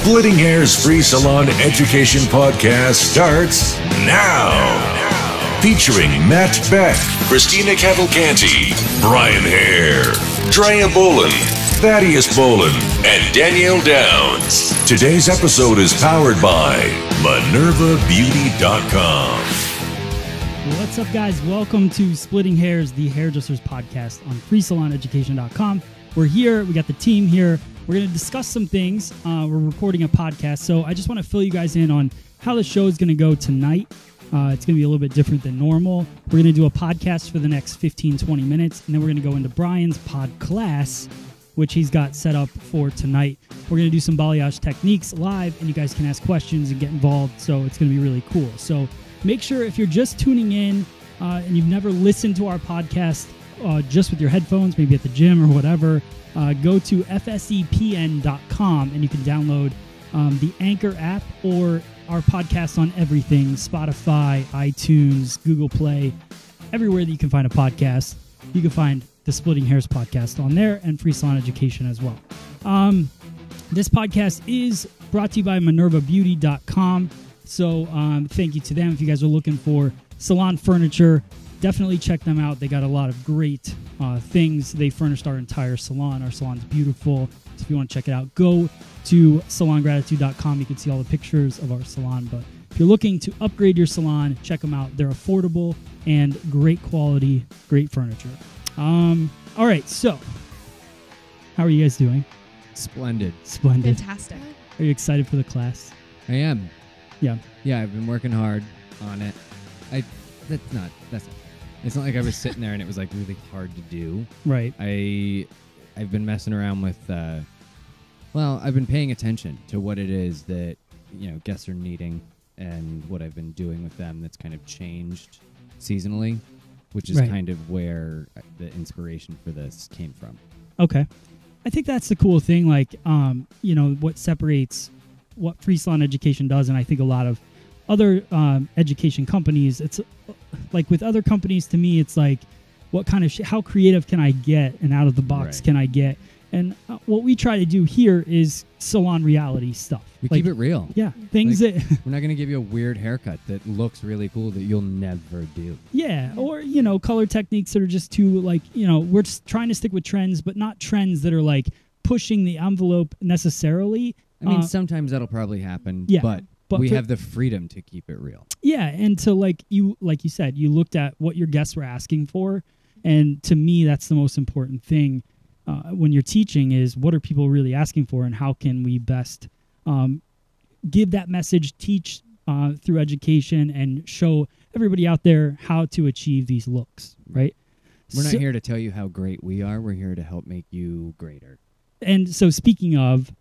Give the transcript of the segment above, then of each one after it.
Splitting Hair's free salon education podcast starts now. Featuring Matt Beck, Christina Cavalcanti, Brian Haire, Drea Bolin, Thaddeus Bolin, and Danielle Downs. Today's episode is powered by MinervaBeauty.com. What's up, guys? Welcome to Splitting Hairs, the hairdressers podcast on FreeSalonEducation.com. We're here. We got the team here. We're going to discuss some things. We're recording a podcast, so I just want to fill you guys in on how the show is going to go tonight. It's going to be a little bit different than normal. We're going to do a podcast for the next 15-20 minutes, and then we're going to go into Brian's pod class, which he's got set up for tonight. We're going to do some balayage techniques live, and you guys can ask questions and get involved, so it's going to be really cool. So make sure if you're just tuning in and you've never listened to our podcast just with your headphones, maybe at the gym or whatever, go to fsepn.com and you can download the Anchor app or our podcast on everything, Spotify, iTunes, Google Play, everywhere that you can find a podcast. You can find the Splitting Hairs podcast on there and Free Salon Education as well. This podcast is brought to you by MinervaBeauty.com. So thank you to them. If you guys are looking for salon furniture, definitely check them out. They got a lot of great things. They furnished our entire salon. Our salon's beautiful. So if you want to check it out, go to salongratitude.com. You can see all the pictures of our salon. But if you're looking to upgrade your salon, check them out. They're affordable and great quality, great furniture. All right, so how are you guys doing? Splendid. Fantastic. Are you excited for the class? I am. Yeah. Yeah, I've been working hard on it. It's not like I was sitting there and it was like really hard to do. Right. I've been messing around with I've been paying attention to what it is that, guests are needing and what I've been doing with them that's kind of changed seasonally, which is kind of where the inspiration for this came from. Okay. I think that's the cool thing, like what separates what Free Salon Education does, and I think a lot of other education companies, it's like with other companies, to me, it's like, what kind of how creative can I get and out of the box can I get? And what we try to do here is salon reality stuff. We keep it real. Yeah. Things that... We're not going to give you a weird haircut that looks really cool that you'll never do. Yeah. Or, color techniques that are just too, we're just trying to stick with trends, but not trends that are, like, pushing the envelope necessarily. I mean, sometimes that'll probably happen, but we have the freedom to keep it real. Yeah, and to like you said, you looked at what your guests were asking for, and to me, that's the most important thing when you're teaching is what are people really asking for, and how can we best give that message, teach through education, and show everybody out there how to achieve these looks, right? We're not here to tell you how great we are. We're here to help make you greater. And so speaking of...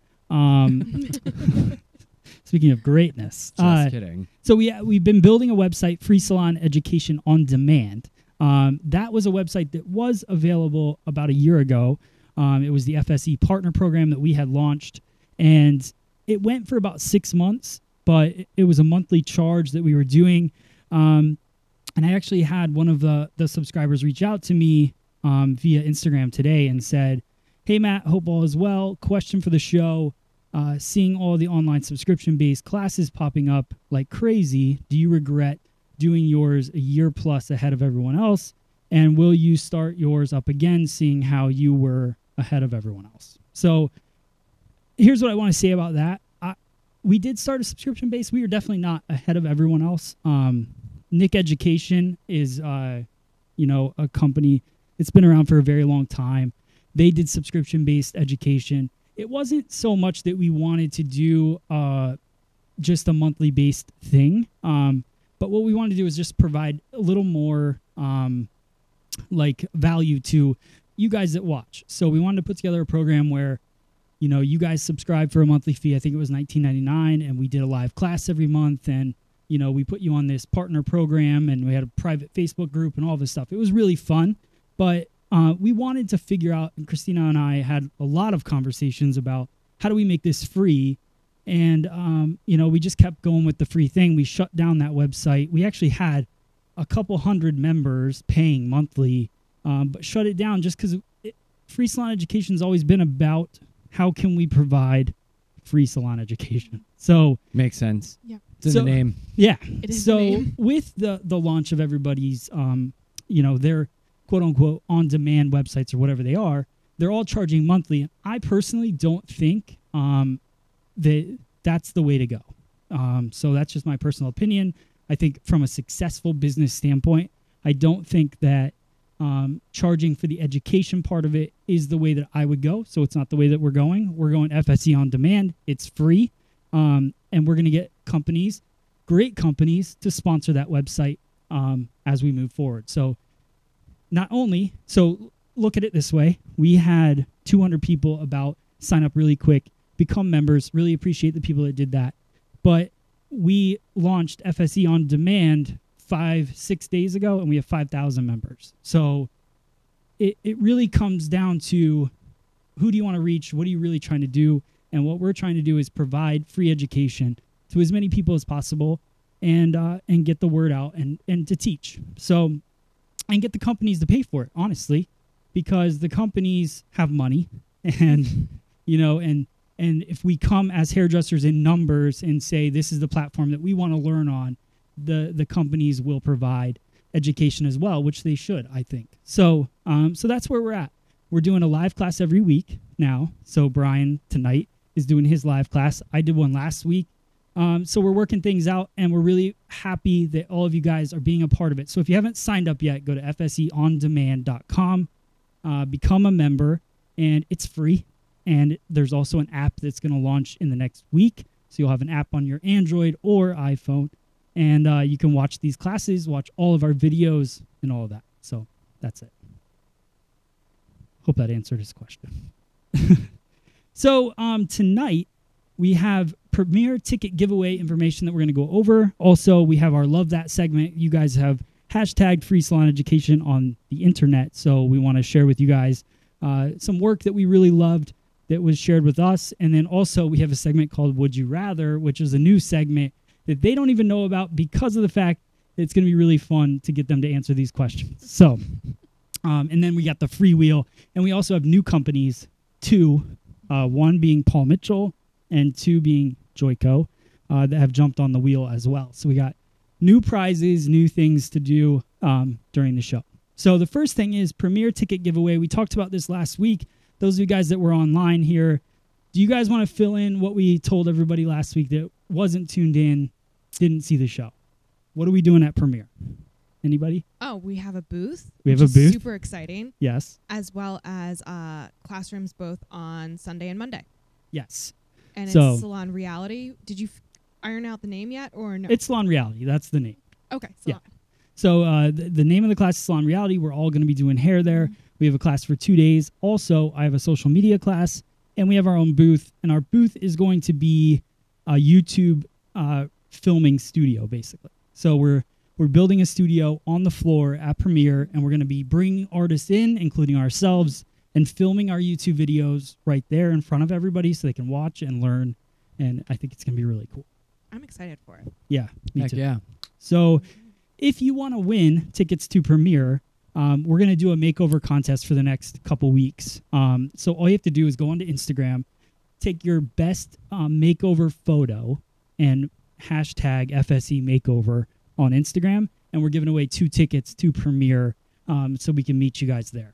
Speaking of greatness, just kidding. So we've been building a website, Free Salon Education on Demand. That was a website that was available about a year ago. It was the FSE partner program that we had launched, and it went for about 6 months. But it was a monthly charge that we were doing, and I actually had one of the subscribers reach out to me via Instagram today and said, "Hey Matt, hope all is well. Question for the show. Seeing all the online subscription-based classes popping up like crazy, do you regret doing yours a year plus ahead of everyone else? And will you start yours up again, seeing how you were ahead of everyone else?" So here's what I want to say about that. We did start a subscription-based. We are definitely not ahead of everyone else. Nick Education is, a company. It's been around for a very long time. They did subscription-based education. It wasn't so much that we wanted to do just a monthly based thing, but what we wanted to do is just provide a little more value to you guys that watch. So we wanted to put together a program where, you guys subscribe for a monthly fee. I think it was $19.99, and we did a live class every month, and we put you on this partner program, and we had a private Facebook group and all this stuff. It was really fun, but we wanted to figure out, and Christina and I had a lot of conversations about how do we make this free, and we just kept going with the free thing. We shut down that website. We actually had a couple hundred members paying monthly, but shut it down just because Free Salon Education has always been about how can we provide free salon education. So Makes sense. Yeah. It's in the name. Yeah. It is So the name. with the launch of everybody's, their quote unquote on demand websites or whatever they are, they're all charging monthly. I personally don't think that that's the way to go. So that's just my personal opinion. I think from a successful business standpoint, I don't think that charging for the education part of it is the way that I would go. So it's not the way that we're going. We're going FSE on demand. It's free. And we're going to get great companies to sponsor that website as we move forward. So look at it this way. We had 200 people about sign up really quick, become members, really appreciate the people that did that. But we launched FSE on demand 5-6 days ago, and we have 5,000 members. So it really comes down to who do you want to reach? What are you really trying to do? And what we're trying to do is provide free education to as many people as possible and get the word out and to teach. So, and get the companies to pay for it, honestly, because the companies have money and, and if we come as hairdressers in numbers and say, this is the platform that we want to learn on, the companies will provide education as well, which they should, I think. So that's where we're at. We're doing a live class every week now. So Brian tonight is doing his live class. I did one last week. So we're working things out, and we're really happy that all of you guys are being a part of it. So if you haven't signed up yet, go to fseondemand.com, become a member, and it's free. And there's also an app that's going to launch in the next week. So you'll have an app on your Android or iPhone, and you can watch these classes, watch all of our videos, and all of that. So that's it. Hope that answered his question. So tonight we have Premier ticket giveaway information that we're going to go over. Also, we have our Love That segment. You guys have hashtagged Free Salon Education on the internet, so we want to share with you guys some work that we really loved that was shared with us. And then also we have a segment called Would You Rather, which is a new segment that they don't even know about because of the fact that it's going to be really fun to get them to answer these questions. So, and then we got the Freewheel, and we also have new companies, two, one being Paul Mitchell and two being Joico, that have jumped on the wheel as well. So we got new prizes, new things to do during the show. So the first thing is Premier ticket giveaway. We talked about this last week. Those of you guys that were online here, do you guys want to fill in what we told everybody last week that wasn't tuned in, didn't see the show? What are we doing at Premier? Anybody? Oh, we have a booth. We have a booth. Super exciting. Yes. As well as classrooms both on Sunday and Monday. Yes. And it's So- Salon Reality. Did you iron out the name yet or no? It's Salon Reality. That's the name. Okay. Yeah. Salon. So the name of the class is Salon Reality. We're all going to be doing hair there. We have a class for 2 days. Also, I have a social media class, and we have our own booth. And our booth is going to be a YouTube filming studio, basically. So we're building a studio on the floor at Premiere, and we're going to be bringing artists in, including ourselves, and filming our YouTube videos right there in front of everybody so they can watch and learn. And I think it's going to be really cool. I'm excited for it. Yeah, me Heck too. yeah. So if you want to win tickets to Premiere, we're going to do a makeover contest for the next couple weeks. So all you have to do is go onto Instagram, take your best makeover photo, and hashtag FSE makeover on Instagram, and we're giving away 2 tickets to Premiere so we can meet you guys there.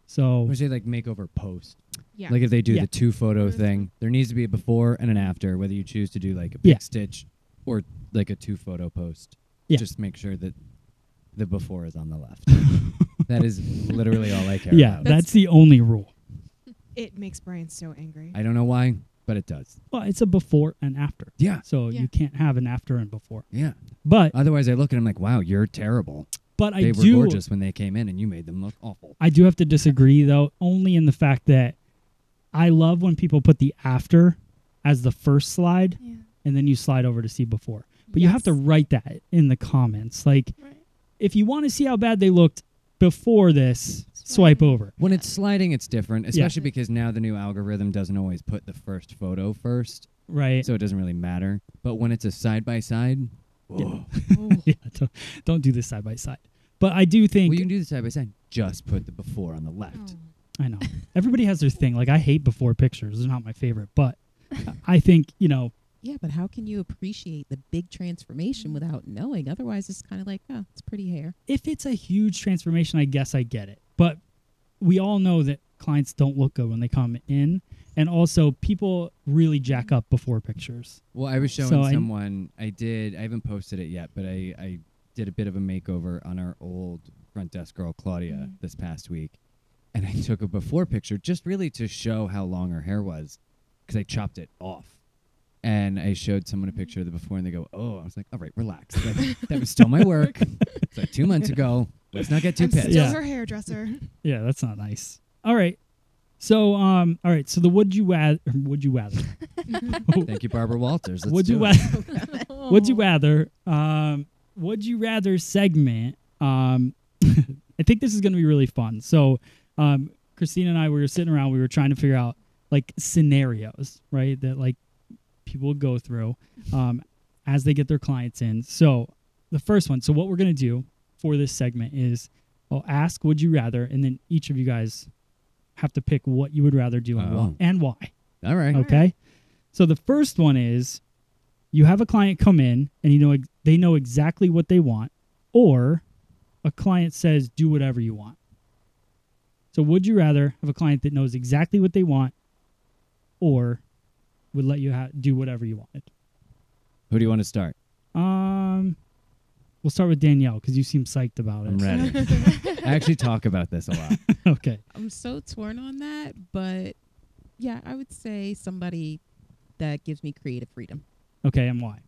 So Or say like makeover post. Yeah. Like if they do Yeah. the 2 photo thing, there needs to be a before and an after, whether you choose to do like a big Yeah. stitch or like a 2 photo post. Yeah. Just make sure that the before is on the left. That is literally all I care yeah, about. that's the only rule. It makes Brian so angry. I don't know why, but it does. Well, it's a before and after. Yeah. So Yeah. you can't have an after and before. Yeah. But Otherwise, I look at them like, wow, you're terrible. I They were do gorgeous when they came in, and you made them look awful. I do have to disagree, though, only in the fact that I love when people put the after as the first slide, Yeah. and then you slide over to see before. But you have to Yes. write that in the comments. Like, Right. if you want to see how bad they looked before this, swipe over. When it's sliding, it's different, especially because now the new algorithm doesn't always put the first photo first, Right. so it doesn't really matter. But when it's a side-by-side, whoa. Yeah, don't do this side by side. But I do think, Well, you can do the side-by-side. Just put the before on the left. Oh. I know. Everybody has their thing. Like, I hate before pictures. They're not my favorite. But I think, Yeah, but how can you appreciate the big transformation without knowing? Otherwise, it's kind of like, oh, it's pretty hair. if it's a huge transformation, I guess I get it. But we all know that clients don't look good when they come in. And also, people really jack up before pictures. Well, I was showing So someone. I haven't posted it yet, but I did a bit of a makeover on our old front desk girl, Claudia, this past week. And I took a before picture just really to show how long her hair was because I chopped it off. And I showed someone a picture of the before, and they go, "Oh," I was like, "All right, relax. That was still my work. It's like 2 months ago. Let's not get too I'm pissed." still Yeah. her hairdresser. Yeah, that's not nice. All right. So, So the would you rather? Thank you, Barbara Walters. Let's Would you do it. rather? Would you rather? Would you rather segment? I think this is going to be really fun. So, Christina and I, we were sitting around. We were trying to figure out like scenarios, right? That like people would go through as they get their clients in. So, the first one. So, what we're going to do for this segment is I'll ask, "Would you rather?" and then each of you guys have to pick what you would rather do and why. All right. Okay. So the first one is you have a client come in and they know exactly what they want, or a client says do whatever you want. So would you rather have a client that knows exactly what they want, or would let you do whatever you wanted? Who do you want to start? We'll start with Danielle because you seem psyched about it. I'm ready. I actually talk about this a lot. Okay. I'm so torn on that, but yeah, I would say somebody that gives me creative freedom. Okay, and why?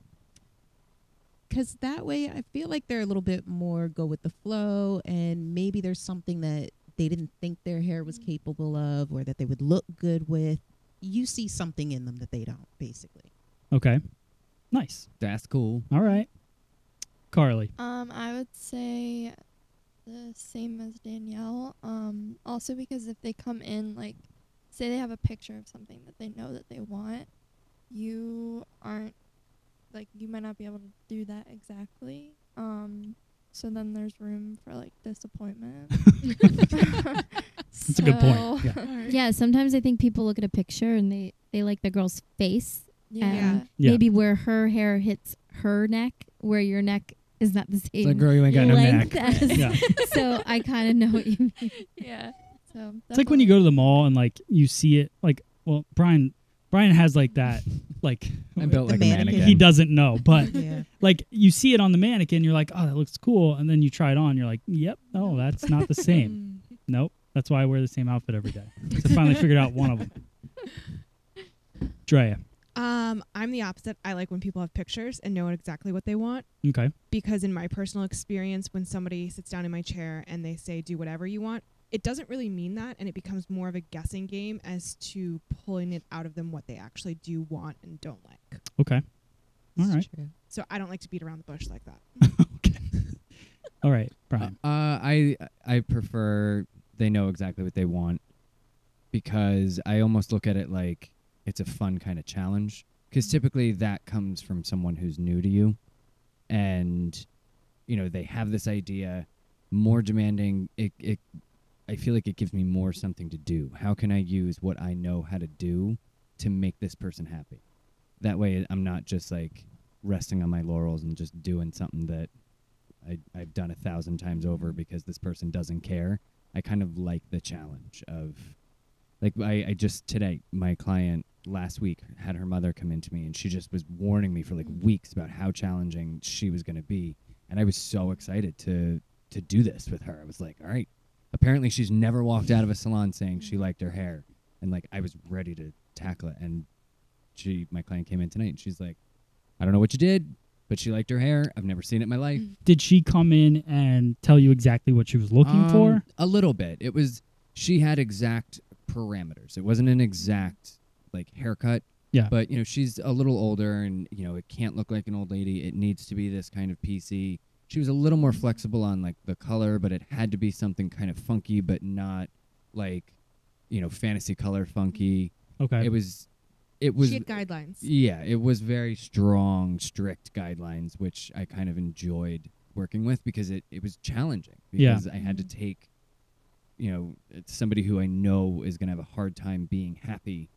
Because that way I feel like they're a little bit more go with the flow, and maybe there's something that they didn't think their hair was capable of or that they would look good with. You see something in them that they don't, basically. Okay. Nice. That's cool. All right. Carly. I would say the same as Danielle. Also because if they come in, like, say they have a picture of something that they know that they want, you might not be able to do that exactly. So then there's room for, like, disappointment. That's a good point. Yeah. Yeah, sometimes I think people look at a picture and they like the girl's face. Yeah. Yeah. Maybe where her hair hits her neck, where your neck is not the same It's like, girl, you ain't got no length neck. as- Yeah. So I kind of know what you mean. Yeah. So It's like when you go to the mall and like you see it like, well, Brian has like that, like I'm built The like a mannequin. mannequin. he doesn't know, but Yeah. like you see it on the mannequin, you're like, oh, that looks cool, and then you try it on, you're like, yep, no, that's not the same. Nope, that's why I wear the same outfit every day. So I finally figured out one of them. Drea. I'm the opposite. I like when people have pictures and know exactly what they want, Okay. because in my personal experience, when somebody sits down in my chair and they say do whatever you want, it doesn't really mean that, and it becomes more of a guessing game as to pulling it out of them what they actually do want and don't like. Okay. All It's right. true. So I don't like to beat around the bush like that. Okay. All right, Brian. I prefer they know exactly what they want, because I almost look at it like it's a fun kind of challenge, because typically that comes from someone who's new to you, and they have this idea, more demanding. I feel like it gives me more something to do. How can I use what I know how to do to make this person happy? That way I'm not just like resting on my laurels and just doing something that I've done 1,000 times over because this person doesn't care. I kind of like the challenge of, like, I just today, my client last week had her mother come into me, and she just was warning me for like weeks about how challenging she was going to be. And I was so excited to do this with her. I was like, all right, apparently she's never walked out of a salon saying she liked her hair. And like, I was ready to tackle it. And my client came in tonight and she's like, I don't know what you did, but she liked her hair. I've never seen it in my life. Did she come in and tell you exactly what she was looking for? A little bit. She had exact parameters. It wasn't an exact like haircut. Yeah. But she's a little older, and it can't look like an old lady. It needs to be this kind of PC. She was a little more flexible on like the color, but it had to be something kind of funky, but not like fantasy color funky. Okay. It was She had guidelines. Yeah, it was very strong, strict guidelines, which I kind of enjoyed working with, because it was challenging, because I had to take it's somebody who I know is going to have a hard time being happy,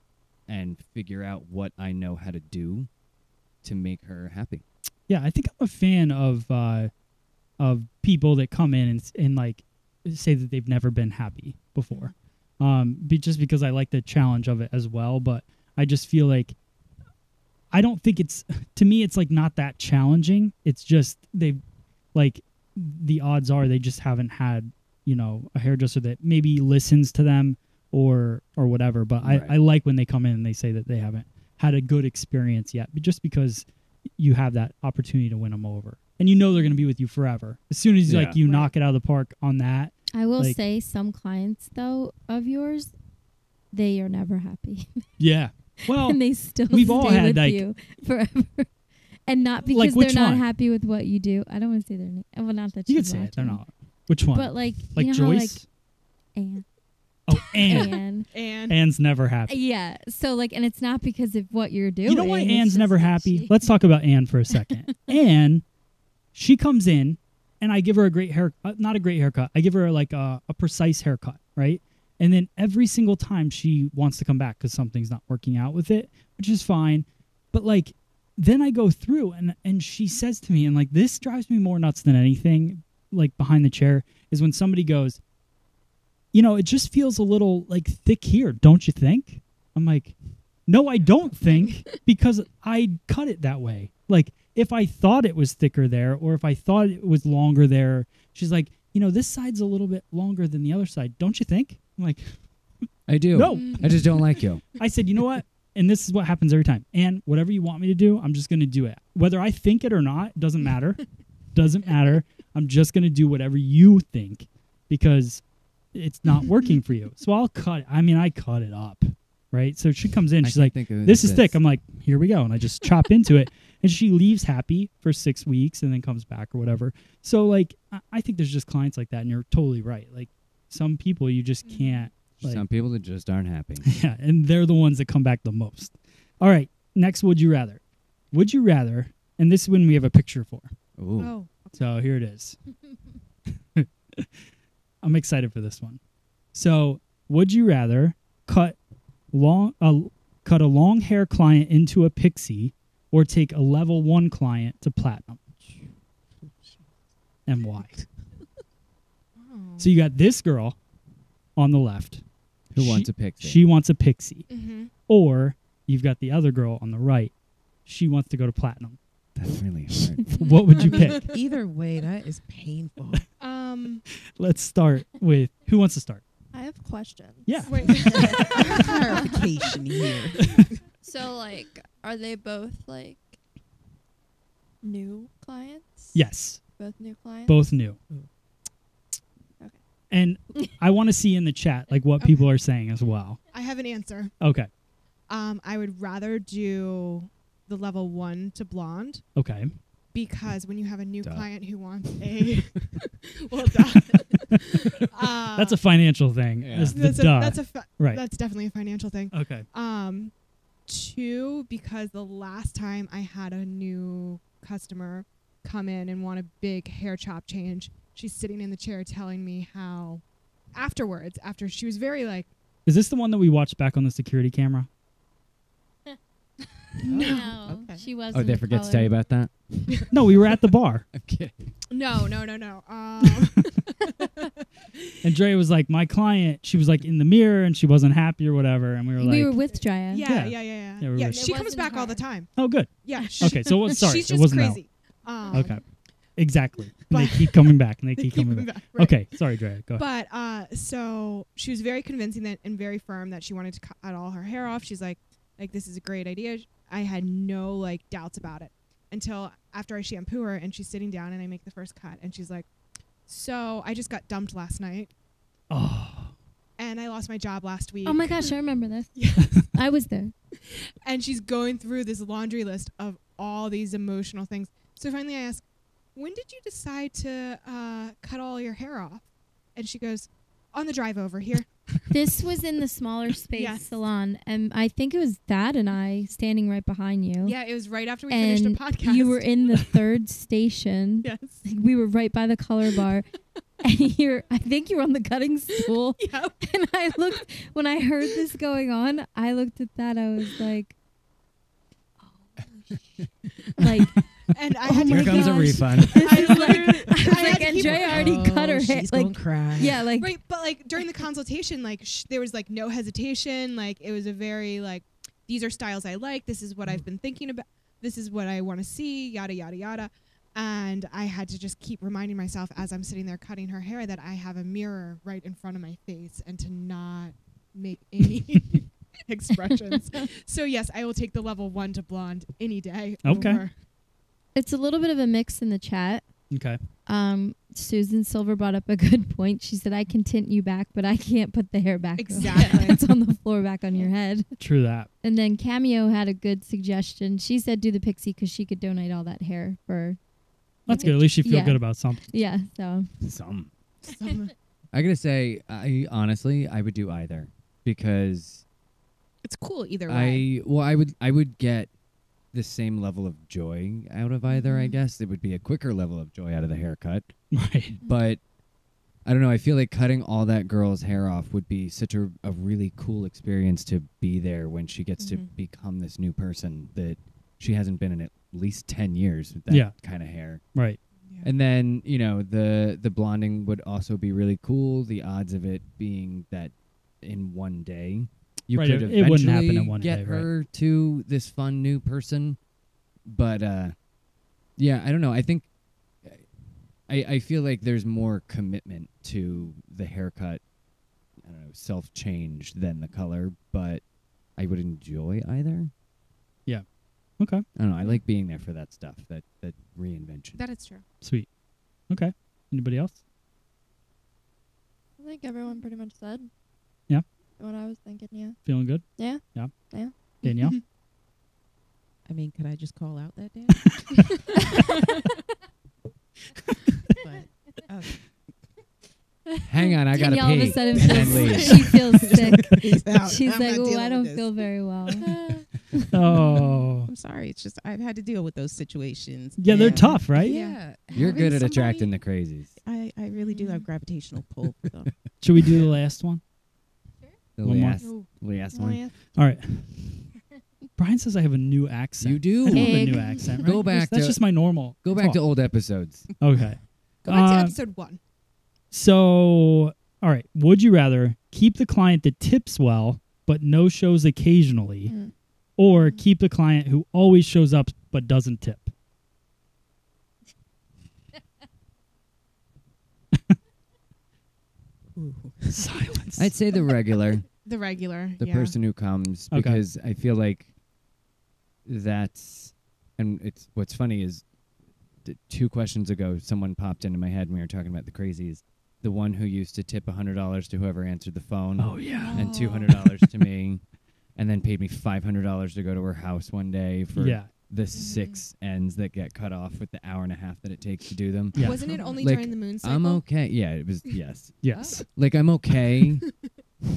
and figure out what I know how to do to make her happy. Yeah, I think I'm a fan of people that come in and like say that they've never been happy before. Just because I like the challenge of it as well, but I just feel like I don't think it's, to me, it's like not that challenging. It's just they've, like, the odds are they just haven't had, you know, a hairdresser that maybe listens to them or whatever. But Right. I like when they come in and they say that they haven't had a good experience yet, but just because you have that opportunity to win them over. And you know they're going to be with you forever. As soon as like you knock it out of the park on that. I will like, say some clients, though, of yours, they are never happy. Yeah. Well, and they still we've all stay had, with like, you forever. And not because Like, which they're not one? happy with what you do. I don't want to say their name. Well, not that you could she's say it. They're watching. not. Which one? But like Like you know Joyce? how, like Anne. Oh, Anne. And Anne's never happy. Yeah. So like, and it's not because of what you're doing. You know why it's Anne's just never that happy? she- Let's talk about Anne for a second. Anne, she comes in, and I give her a great hair, not a great haircut. I give her like a precise haircut, right? And then every single time she wants to come back because something's not working out with it, which is fine. But like, then I go through and she says to me, and like this drives me more nuts than anything, like behind the chair, is when somebody goes, you know, it just feels a little like thick here, don't you think? I'm like, no, I don't think, because I cut it that way. Like, if I thought it was thicker there, or if I thought it was longer there, she's like, you know, this side's a little bit longer than the other side, don't you think? I'm like, I do. no. I just don't like you. I said, you know what? And this is what happens every time. And whatever you want me to do, I'm just going to do it. Whether I think it or not, doesn't matter. Doesn't matter. I'm just going to do whatever you think because it's not working for you. So I'll cut it. I mean, I cut it up, right? So she comes in. I She's can't like, think of this is this. thick. I'm like, here we go. And I just chop into it. And she leaves happy for 6 weeks and then comes back or whatever. So, like, I think there's just clients like that. And you're totally right. Like, some people you just can't. Like, Some people that just aren't happy. yeah, and they're the ones that come back the most. All right, next, would you rather? Would you rather, and this is when we have a picture for. Ooh. oh, So here it is. I'm excited for this one. So, would you rather cut a long hair client into a pixie or take a level 1 client to platinum? And why? So you got this girl on the left. Who wants a pixie? She wants a pixie. mm-hmm. Or you've got the other girl on the right. She wants to go to platinum. That's really hard. What would you pick? Either way, that is painful. Let's start with who wants to start? I have questions. Yeah. Wait. Clarification here. So, like, are they both, like, new clients? Yes, Both new clients? both new. Okay. And I want to see in the chat like what people are saying as well. I have an answer. Okay. I would rather do the level 1 to blonde Okay. because when you have a new Duh. client who wants a well, duh. That's a financial thing. Yeah. Is the duh. Right. That's definitely a financial thing. Okay. 2, because the last time I had a new customer come in and want a big hair chop change, she's sitting in the chair telling me how afterwards, after she was very like, Is this the one that we watched back on the security camera? No, Okay. she was. Oh, they forget to tell you about that? No, we were at the bar. I'm kidding. no. And Dre was like, my client, she was like in the mirror and she wasn't happy or whatever. And we were like, We were with Drea. Yeah, Yeah, we were with- she It comes wasn't back all her. the time. oh, good. Yeah. Okay, so sorry, She's it just wasn't crazy. Okay. Exactly. And they keep coming back and they keep coming back. Right. Okay, sorry, Dre. Go ahead. But so she was very convincing that and very firm that she wanted to cut all her hair off. She's like this is a great idea. I had no like doubts about it until after I shampoo her and she's sitting down and I make the first cut and she's like, so I just got dumped last night Oh, and I lost my job last week. Oh my gosh, I remember this. Yeah. I was there. And she's going through this laundry list of all these emotional things. So finally I asked, when did you decide to cut all your hair off? And she goes, on the drive over here. This was in the smaller space Yes. salon, and I think it was Dad and I standing right behind you. Yeah, it was right after we and finished a podcast. you were in the third station. Yes. We were right by the color bar, and I think you're on the cutting stool. Yep. And I looked, when I heard this going on, I looked at that, I was like, like, And I Oh had to my Here comes a gosh. refund. this is like, I was had like, to and keep- Dre already cut her hair. She's Like, gonna cry. yeah, like, right, but like during the consultation, like there was like no hesitation. Like it was a very like, these are styles I like. This is what I've been thinking about. This is what I want to see. Yada yada yada. And I had to just keep reminding myself as I'm sitting there cutting her hair that I have a mirror right in front of my face and to not make any expressions. So yes, I will take the level 1 to blonde any day. Okay. over- it's a little bit of a mix in the chat. Okay. Susan Silver brought up a good point. She said, I can tint you back, but I can't put the hair back. Exactly. It's on the floor back on your head. True that. And then Cameo had a good suggestion. She said do the pixie because she could donate all that hair for. That's like good. a- At least you feel yeah. good about something. Yeah, so. Some. Some- I gotta say, I honestly would do either because it's cool either way. I would get the same level of joy out of either. I guess it would be a quicker level of joy out of the haircut, Right. but I don't know. I feel like cutting all that girl's hair off would be such a really cool experience to be there when she gets to become this new person that she hasn't been in at least 10 years with that kind of hair. Right. And then, the blonding would also be really cool. The odds of it being that in one day you Right, could it wouldn't happen in eventually one get day, right. her to this fun new person. But yeah, I don't know. I think I feel like there's more commitment to the haircut, I don't know, self-change than the color, but I would enjoy either. Yeah. Okay. I don't know. I like being there for that stuff, that reinvention. That is true. Sweet. Okay. Anybody else? I think everyone pretty much said. Yeah. What I was thinking, yeah. Feeling good? Yeah. Yeah. Yeah. Danielle? I mean, could I just call out that day? But, okay. Hang on, I gotta Danielle all of pee. a sudden and then feels, leave. she feels sick. Peace out. She's I'm like, not oh, dealing I with don't this. feel very well. Oh. I'm sorry. It's just I've had to deal with those situations. Yeah, they're and- tough, right? Yeah. You're having good at somebody- attracting the crazies. I really do have gravitational pull for them. Should we do the last one? The One more. last, last Oh, one. yeah. All right. Brian says I have a new accent. You do. I don't have a Pig. new accent, right? Go back That's to- just my normal. Go back to talk. old episodes. Okay. Go back to Um, episode 1. So, all right. Would you rather keep the client that tips well but no shows occasionally, Mm. or keep the client who always shows up but doesn't tip? Ooh. Silence. I'd say the regular, The regular. the yeah. person who comes, Okay. because I feel like that's, and it's what's funny is 2 questions ago, someone popped into my head when we were talking about the crazies. The one who used to tip $100 to whoever answered the phone, Oh yeah. and $200 to me, and then paid me $500 to go to her house one day for Yeah. the 6 ends that get cut off with the hour and a half that it takes to do them. Yeah. Wasn't it only Like, during the moon cycle? I'm okay. Yeah, it was. Yes, Yes. like I'm okay.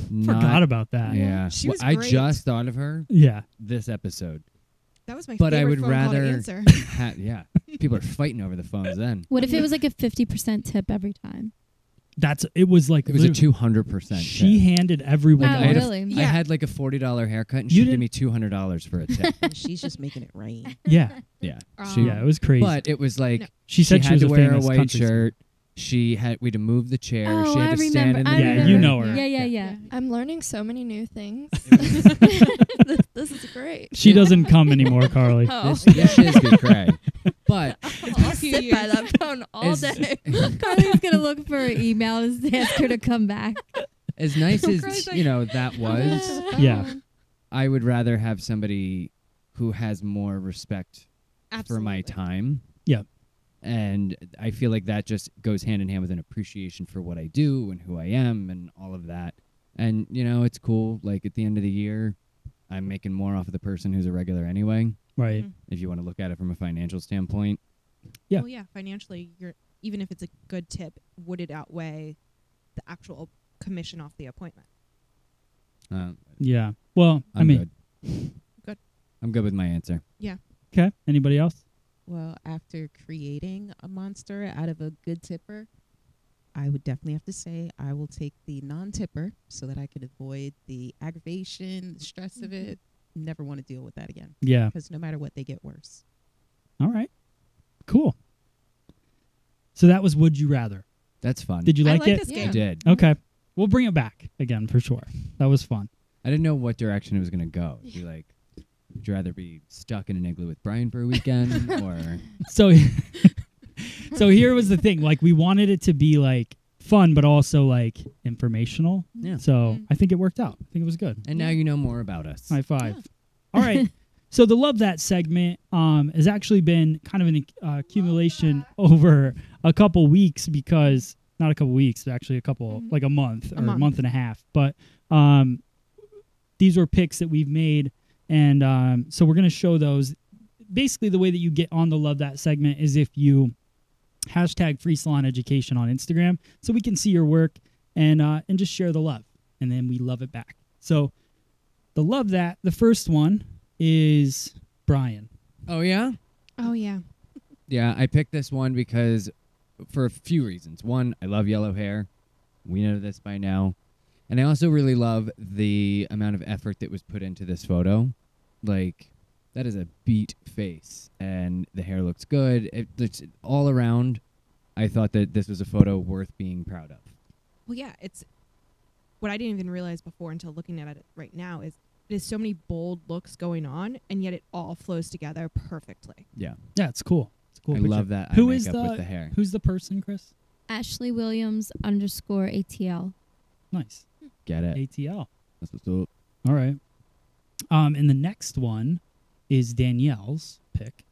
not, Forgot about that. Yeah, She was I great. just thought of her Yeah. this episode. That was my But favorite I would phone call to rather answer. Yeah, people are fighting over the phones. Then What if it was like a 50% tip every time? It was like it was a literally- 200%. She handed everyone. Oh, I had a- really? I Yeah. had like a $40 haircut, and You she gave didn't- me $200 for a tip. And she's just making it rain. Yeah. Yeah, Yeah. It was crazy. but it was like No. she said she she had was to a wear a famous white country singer. shirt. She had we had to move the chair. Oh, she had I to stand remember. in the I Yeah, mirror. you know her. Yeah. I'm learning so many new things. this is great. She doesn't come anymore, Carly. Oh. This shiz be cray. But I'll sit by that phone all Is- day. Carly's going to look for her email and ask her to come back. as nice as Crazy. that was, Yeah. I would rather have somebody who has more respect for my Absolutely. time. Yeah. And I feel like that just goes hand in hand with an appreciation for what I do and who I am and all of that. And, it's cool. Like at the end of the year, I'm making more off of the person who's a regular anyway, Right. if you want to look at it from a financial standpoint. Yeah. Well, yeah, financially, even if it's a good tip, would it outweigh the actual commission off the appointment? Yeah. Well, I'm mean, good. Good. I'm good with my answer. okay. Anybody else? Well, after creating a monster out of a good tipper, I would definitely have to say I will take the non-tipper so that I can avoid the aggravation, the stress of it. Never want to deal with that again. Yeah. Because no matter what, they get worse. All right. Cool. So that was Would You Rather. That's fun. Did you like it? this Yeah. game. I did. Okay. We'll bring it back again for sure. That was fun. I didn't know what direction it was going to go. It'd be like, would you rather be stuck in an igloo with Brian for a weekend or... So so here was the thing. Like, we wanted it to be like fun, but also like informational. Yeah. So I think it worked out. I think it was good. And now you know more about us. High five. All right. So the Love That segment has actually been kind of an accumulation over a couple weeks because, not a couple weeks, actually a couple, like a month or a month and a half. But these were picks that we've made. And so we're going to show those. Basically, the way that you get on the Love That segment is if you hashtag Free Salon Education on Instagram so we can see your work and just share the love. And then we love it back. So the Love That, the first one is Brian. Oh, yeah? Oh, yeah. Yeah, I picked this one because for a few reasons. One, I love yellow hair. We know this by now. And I also really love the amount of effort that was put into this photo. Like, that is a beat face, and the hair looks good. It's all around. I thought that this was a photo worth being proud of. Well, yeah, it's what I didn't even realize before until looking at it right now is there's so many bold looks going on, and yet it all flows together perfectly. Yeah. Yeah, it's cool. It's a cool. I picture. love that eye Who is makeup with the hair. Who's the person, Chris? Ashley Williams _ATL. Nice. Get it. ATL. That's what's up. All right. And the next one is Danielle's pick.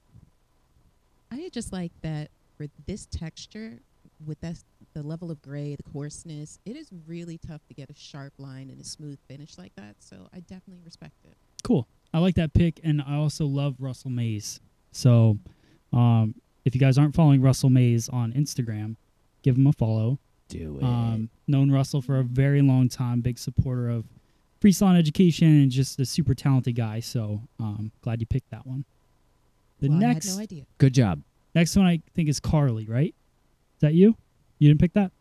I just like that for this texture, with the level of gray, the coarseness, it is really tough to get a sharp line and a smooth finish like that. So I definitely respect it. Cool. I like that pick, and I also love Russell Mays. So if you guys aren't following Russell Mays on Instagram, give him a follow. Do it. Known Russell for a very long time, big supporter of Free Salon Education, and just a super talented guy. So glad you picked that one. The Well, next, I had no idea. Good job. next one I think is Carly, right? Is that you? You didn't pick that?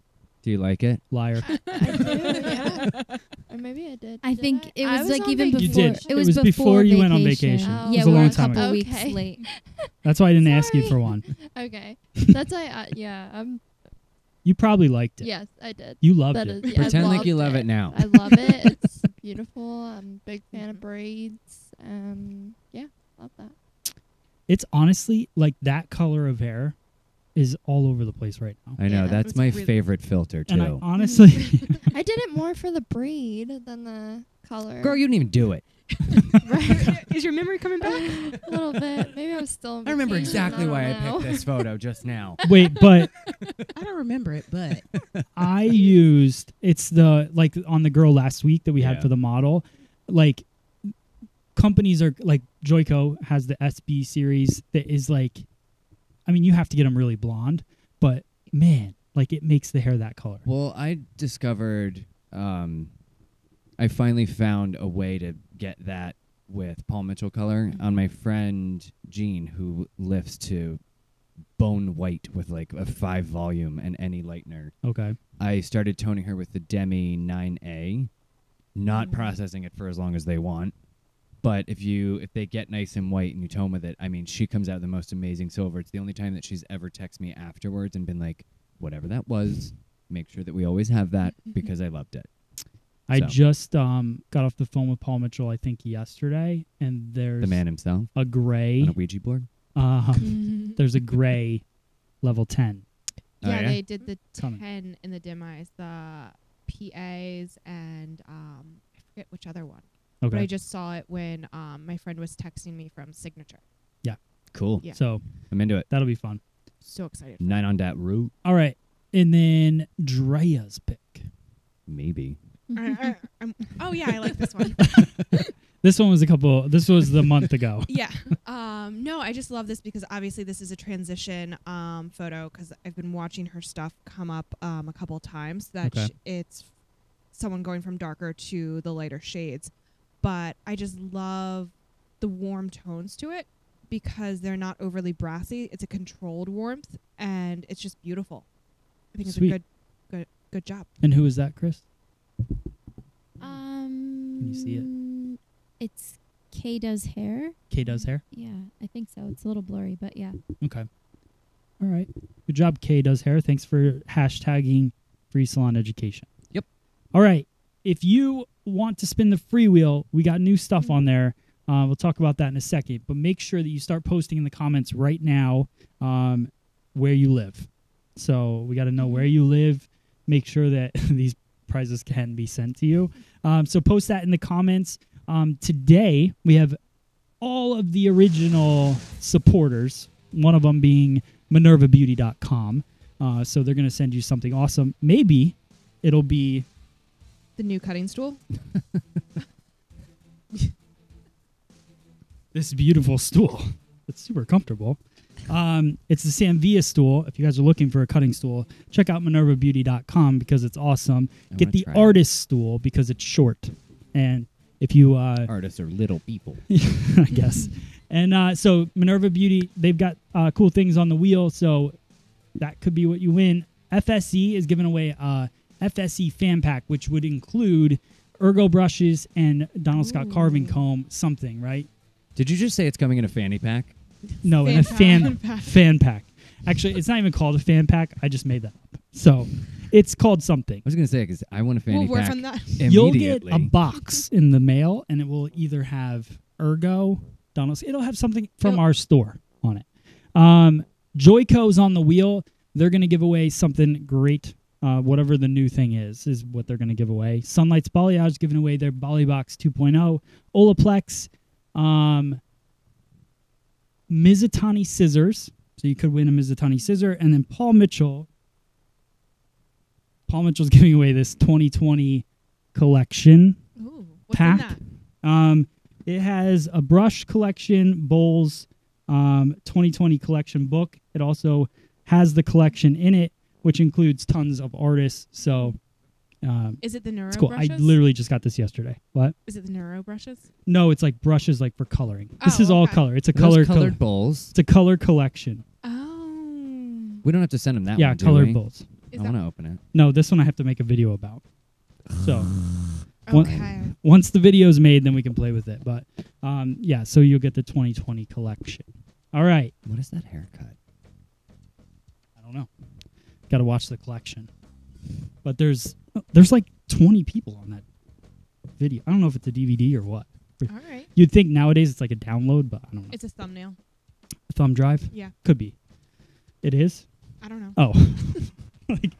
Do you like it? Liar. I do, yeah. Or maybe I did. I Did think I? it I was like on even before. You did. It was, It was before you went on vacation. Oh. It Yeah, was a we're long a time couple ago. weeks Okay. late. That's why I didn't ask you Sorry. for one. Okay. That's why, yeah. You probably liked it. Yes, I did. You loved That it. is, yeah, I Pretend like you loved love it now. I love it. It's beautiful. I'm a big fan of braids. Yeah, love that. It's honestly like that color of hair is all over the place right now. I know. Yeah, That's was my really- favorite filter, too. And I honestly, I did it more for the braid than the color. Girl, you didn't even do it. Right. Is your memory coming back? A little bit. Maybe I was still on I remember vacation, exactly don't why I know. picked this photo just now. wait, but I don't remember it, but I used, it's the, like on the girl last week that we had Yeah. for the model, like companies are like Joico has the SB series that is like, I mean, you have to get them really blonde, but man, like it makes the hair that color. Well, I discovered, I finally found a way to get that with Paul Mitchell color on my friend Jean, who lifts to bone white with like a 5 volume and any lightener. Okay. I started toning her with the Demi 9A, not processing it for as long as they want. But if they get nice and white and you tone with it, I mean, she comes out the most amazing silver. It's the only time that she's ever texted me afterwards and been like, whatever that was, make sure that we always have that because I loved it. I So. just got off the phone with Paul Mitchell, I think yesterday, and there's The man himself a gray, on a Ouija board. there's a gray level 10. Oh, Yeah, yeah? they did the Coming. 10 in the dim eyes, the PAs, and I forget which other one. But I Okay. just saw it when my friend was texting me from Signature. Cool. Yeah. So I'm into it. that'll be fun. So excited. for 9 on that route. All right. And then Drea's pick. Maybe. it. Oh, yeah, I like this one. This one was this was the month ago. Yeah. No, I just love this because obviously this is a transition photo because I've been watching her stuff come up a couple times that Okay. it's someone going from darker to the lighter shades. But I just love the warm tones to it because they're not overly brassy. It's a controlled warmth and it's just beautiful. I think Sweet. it's a Good job. And who is that, Chris? Can you see it? It's Kay Does Hair. Kay Does Hair? Yeah, I think so. It's a little blurry, but yeah. Okay. All right. Good job, Kay Does Hair. Thanks for hashtagging Free Salon Education. Yep. All right. If you want to spin the Freewheel, we got new stuff on there. We'll talk about that in a second. But make sure that you start posting in the comments right now where you live. So we got to know where you live. Make sure that these prizes can be sent to you. So post that in the comments. Today, we have all of the original supporters, one of them being MinervaBeauty.com. So they're going to send you something awesome. Maybe it'll be The new cutting stool. this beautiful stool. It's super comfortable. It's the Samvia stool. If you guys are looking for a cutting stool, check out MinervaBeauty.com because it's awesome. Get the artist stool because it's short. And if you... artists are little people. I guess. And so Minerva Beauty, they've got cool things on the wheel, so that could be what you win. FSE is giving away a FSE fan pack, which would include ergo brushes and Donald Scott carving comb, something, right? Did you just say it's coming in a fanny pack? No, in a fan pack. Actually, it's not even called a fan pack. I just made that up. So it's called something. I was going to say, because I want a fanny We'll work pack on that. You'll get immediately. a box in the mail, and it will either have ergo, Donald's. It'll have something from our store on it. Joico's on the wheel. They're going to give away something great. Whatever the new thing is what they're going to give away. Sunlight's Balayage giving away their Bali Box 2.0. Olaplex, Mizutani Scissors. So you could win a Mizutani Scissor. And then Paul Mitchell's giving away this 2020 collection Ooh, what's pack. in that? It has a brush collection, bowls, 2020 collection book. It also has the collection in it, which includes tons of artists. So Is it the neuro it's cool. brushes? I literally just got this yesterday. What? Is it the neuro brushes? No, it's like brushes like for coloring. This Oh, is all okay. color. It's a Those colored colored bowls. It's a color collection. Oh. We don't have to send them that Yeah, one, do colored we? bowls. Is I that want to open it. No, this one I have to make a video about. So okay? once the video's made, then we can play with it. But yeah, so you'll get the 2020 collection. All right. What is that haircut? I don't know. Got to watch the collection. But there's like 20 people on that video. I don't know if it's a DVD or what. All right. You'd think nowadays it's like a download, but I don't know. It's a thumbnail. Thumb drive? Yeah. Could be. It is? I don't know. Oh. Like,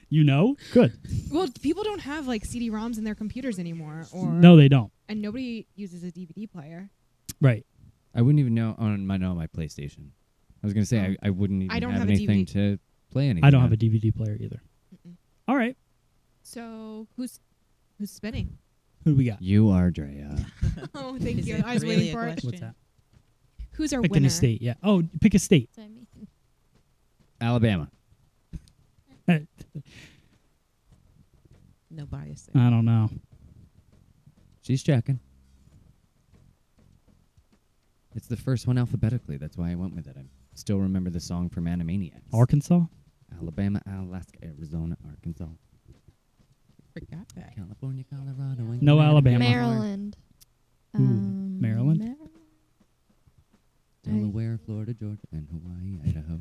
you know? Good. Well, people don't have like CD-ROMs in their computers anymore, or No, they don't. and nobody uses a DVD player. Right. I wouldn't even know on my PlayStation. I was going to say I wouldn't even I don't have have a anything DVD. to play anything. I don't have a on. DVD player either. Mm-mm. All right. So who's spinning? Who do we got? You are Drea. Oh, thank Is you. it I was really waiting a for it. question? What's that? Who's our Pick winner? an estate. Yeah. Oh, pick a state. So I mean, Alabama. No bias there. I don't know. She's checking. It's the first one alphabetically. That's why I went with it. I still remember the song from Animaniacs. Arkansas? Alabama, Alaska, Arizona, Arkansas, Forgot that. California, Colorado. and No Alabama. Maryland. Ooh, Maryland? Delaware, Florida, Georgia, and Hawaii, Idaho.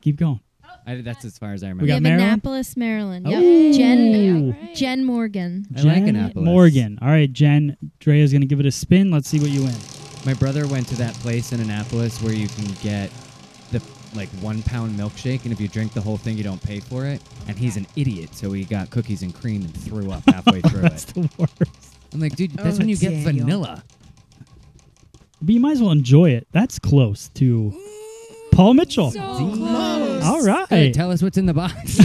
Keep going. That's as far as I remember. We got yeah, Maryland? Annapolis, Maryland. Yep. Ooh. Jen, Jen Morgan. I like Jen Annapolis. Morgan. All right, Jen. Drea's going to give it a spin. Let's see what you win. My brother went to that place in Annapolis where you can get the 1 pound milkshake, and if you drink the whole thing, you don't pay for it. And he's an idiot, so he got cookies and cream and threw up halfway through That's it. the worst. I'm like, dude, that's Oh, when you get Daniel. vanilla. But you might as well enjoy it. That's close to Paul Mitchell. So Close. close. All right. Hey, tell us what's in the box.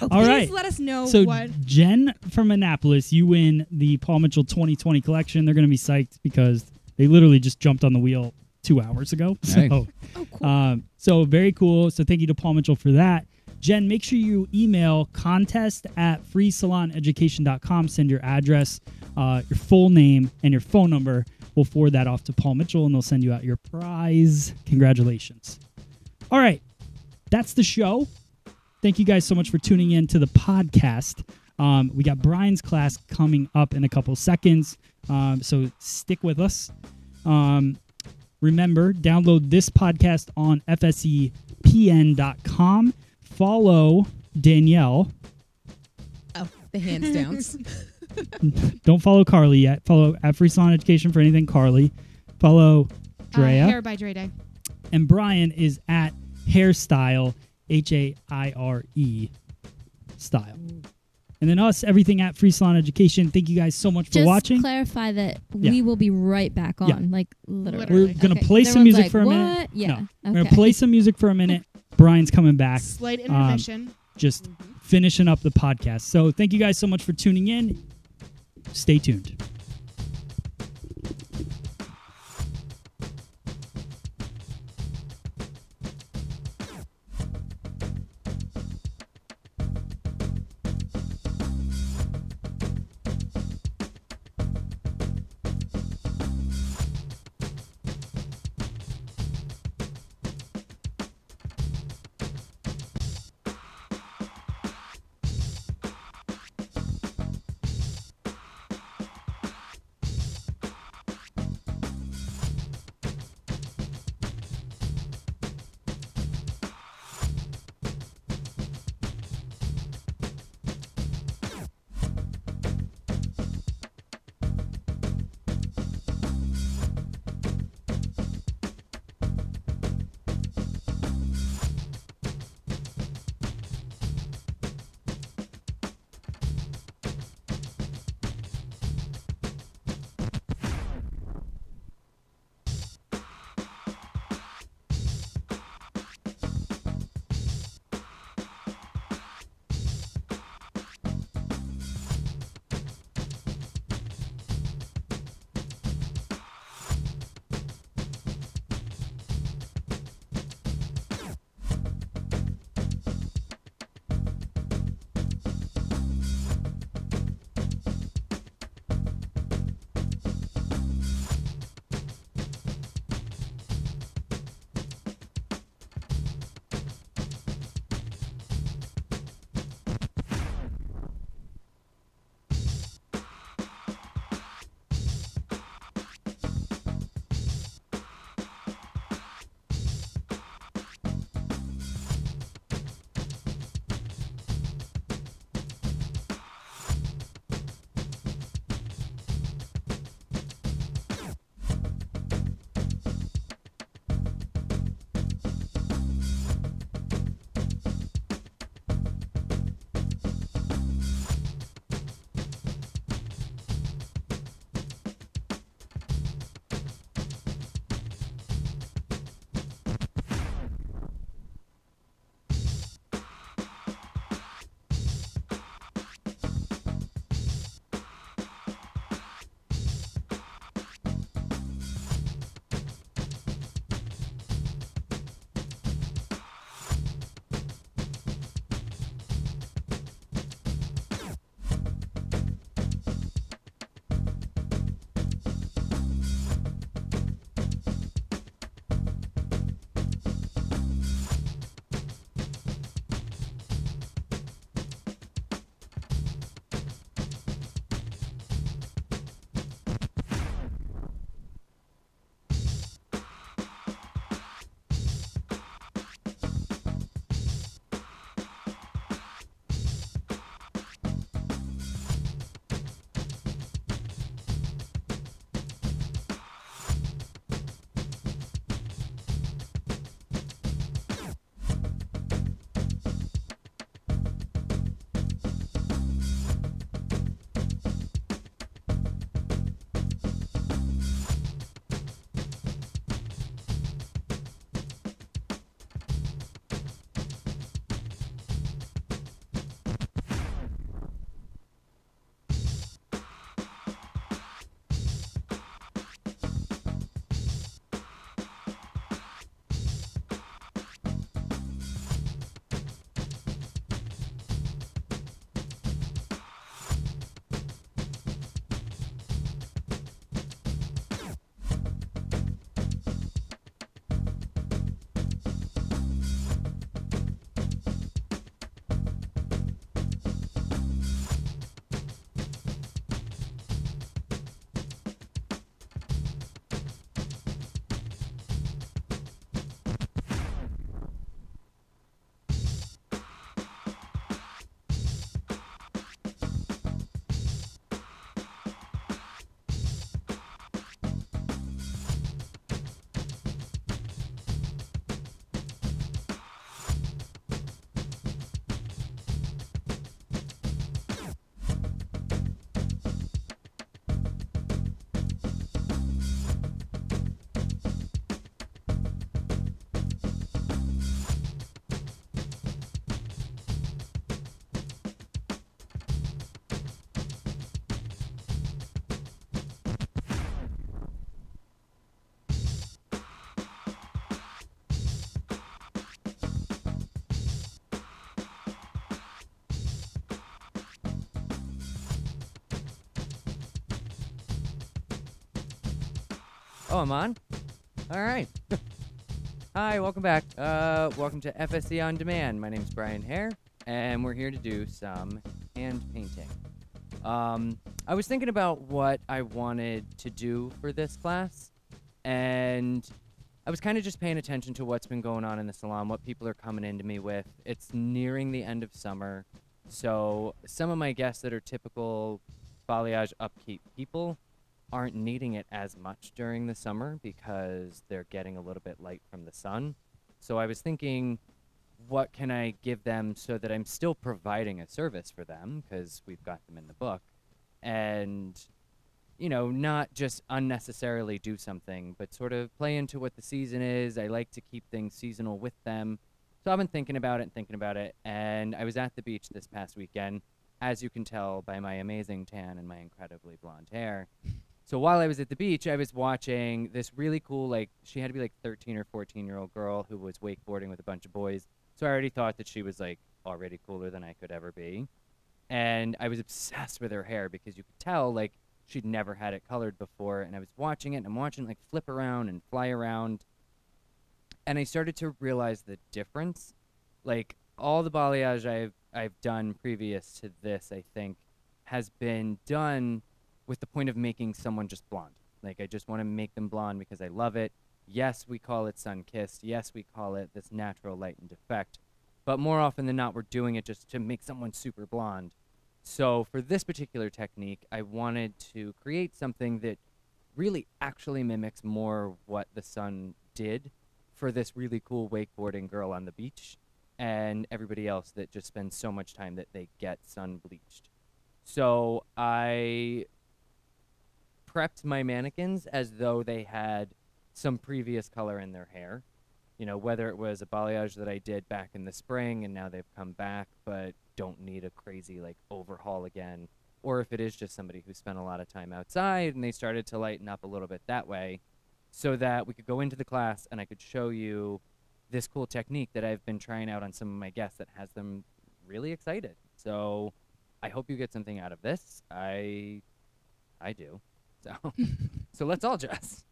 All Please right. let us know So what. Jen from Annapolis, you win the Paul Mitchell 2020 collection. They're going to be psyched because they literally just jumped on the wheel 2 hours ago. Hey. So, Oh, cool. so very cool. So thank you to Paul Mitchell for that. Jen, make sure you email contest@freesaloneducation.com. Send your address, your full name, and your phone number. We'll forward that off to Paul Mitchell, and they'll send you out your prize. Congratulations. All right. That's the show. thank you guys so much for tuning in to the podcast. We got Brian's class coming up in a couple seconds, so stick with us. Remember, download this podcast on fsepn.com. Follow Danielle. Oh, the hands downs. Don't follow Carly yet. Follow at Free Salon Education for anything Carly. Follow Drea. Hair by Dre Day. And Brian is at Hairstyle, Haire style. And then us, everything at Free Salon Education. Thank you guys so much for watching. Just clarify that Yeah. we will be right back on, Yeah. like literally. We're going to Okay. play some Everyone's music like, for a what? minute. Yeah. No. We're going to Okay. play some music for a minute. Brian's coming back. Slight intermission. Just finishing up the podcast. So thank you guys so much for tuning in. Stay tuned. Oh, I'm on? All right. Hi, welcome back. Welcome to FSC On Demand. My name's Brian Haire, and we're here to do some hand painting. I was thinking about what I wanted to do for this class, and I was kind of just paying attention to what's been going on in the salon, what people are coming into me with. It's nearing the end of summer, so some of my guests that are typical balayage upkeep people aren't needing it as much during the summer because they're getting a little bit light from the sun. So I was thinking, what can I give them so that I'm still providing a service for them, because we've got them in the book, and, you know, not just unnecessarily do something, but sort of play into what the season is. I like to keep things seasonal with them. So I've been thinking about it, and I was at the beach this past weekend, as you can tell by my amazing tan and my incredibly blonde hair. So while I was at the beach, I was watching this really cool, like, she had to be like 13 or 14-year-old girl who was wakeboarding with a bunch of boys. So I already thought that she was like already cooler than I could ever be. And I was obsessed with her hair because you could tell like she'd never had it colored before. And I was watching it, and I'm watching it like flip around and fly around. And I started to realize the difference. Like, all the balayage I've done previous to this, I think, has been done with the point of making someone just blonde. Like, I just want to make them blonde because I love it. Yes, we call it sun-kissed. Yes, we call it this natural lightened effect. But more often than not, we're doing it just to make someone super blonde. So for this particular technique, I wanted to create something that really actually mimics more what the sun did for this really cool wakeboarding girl on the beach and everybody else that just spends so much time that they get sun bleached. So I prepped my mannequins as though they had some previous color in their hair. You know, whether it was a balayage that I did back in the spring and now they've come back but don't need a crazy like overhaul again, or if it is just somebody who spent a lot of time outside and they started to lighten up a little bit that way, so that we could go into the class and I could show you this cool technique that I've been trying out on some of my guests that has them really excited. So I hope you get something out of this. I do. So let's all dress.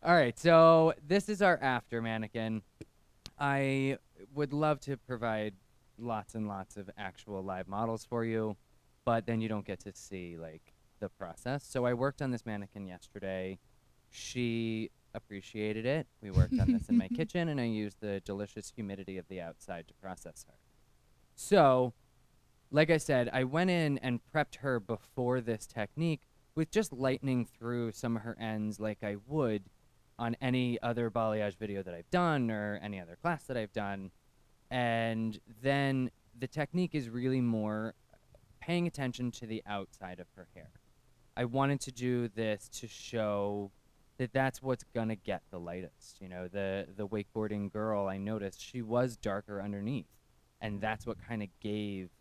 All right, so this is our after mannequin. I would love to provide lots and lots of actual live models for you, but then you don't get to see like the process. So I worked on this mannequin yesterday. She appreciated it. We worked on this in my kitchen, and I used the delicious humidity of the outside to process her. So, like I said, I went in and prepped her before this technique with just lightening through some of her ends like I would on any other balayage video that I've done or any other class that I've done. And then the technique is really more paying attention to the outside of her hair. I wanted to do this to show that that's what's gonna get the lightest. You know, the wakeboarding girl, I noticed she was darker underneath, and that's what kind of gave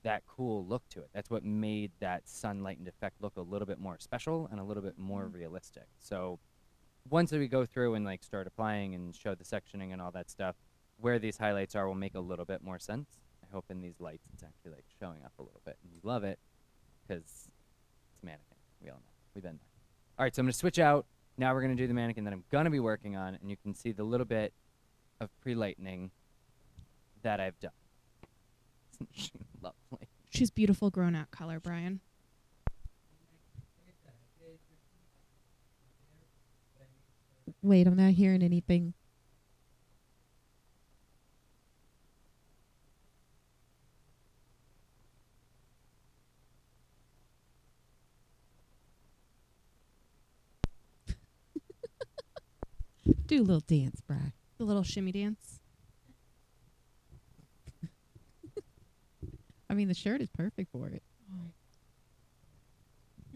that cool look to it. That's what made that sun lightened effect look a little bit more special and a little bit more realistic. So once we go through and like start applying and show the sectioning and all that stuff, where these highlights are will make a little bit more sense. I hope in these lights it's actually like showing up a little bit and you love it, because it's mannequin. We all know. We've been there. All right, so I'm gonna switch out. Now we're gonna do the mannequin that I'm gonna be working on, and you can see the little bit of pre-lightening that I've done. Isn't she lovely? She's beautiful grown out color, Brian. Wait, I'm not hearing anything. Do a little dance, Bri. The little shimmy dance. I mean, the shirt is perfect for it.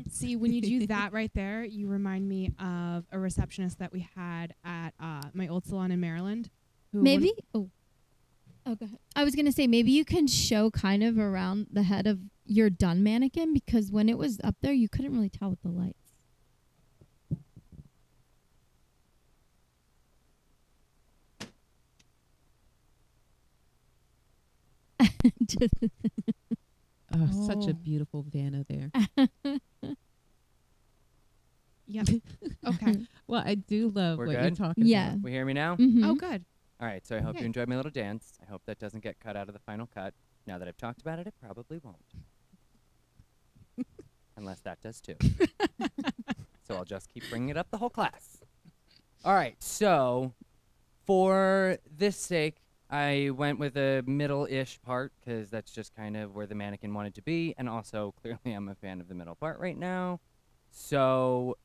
See, when you do that right there, you remind me of a receptionist that we had at my old salon in Maryland. Who Maybe? Oh, go ahead. I was going to say, maybe you can show kind of around the head of your done mannequin, because when it was up there, you couldn't really tell with the lights. Such a beautiful Vanna there. Yep. Okay. Well, I do love We're what you're good? talking Yeah. about. We hear me now? Mhm. Oh, good. All right, so I hope Okay. you enjoyed my little dance. I hope that doesn't get cut out of the final cut. Now that I've talked about it, it probably won't. Unless that does too. So I'll just keep bringing it up the whole class. All right, so for this sake, I went with a middle-ish part because that's just kind of where the mannequin wanted to be, and also clearly I'm a fan of the middle part right now. So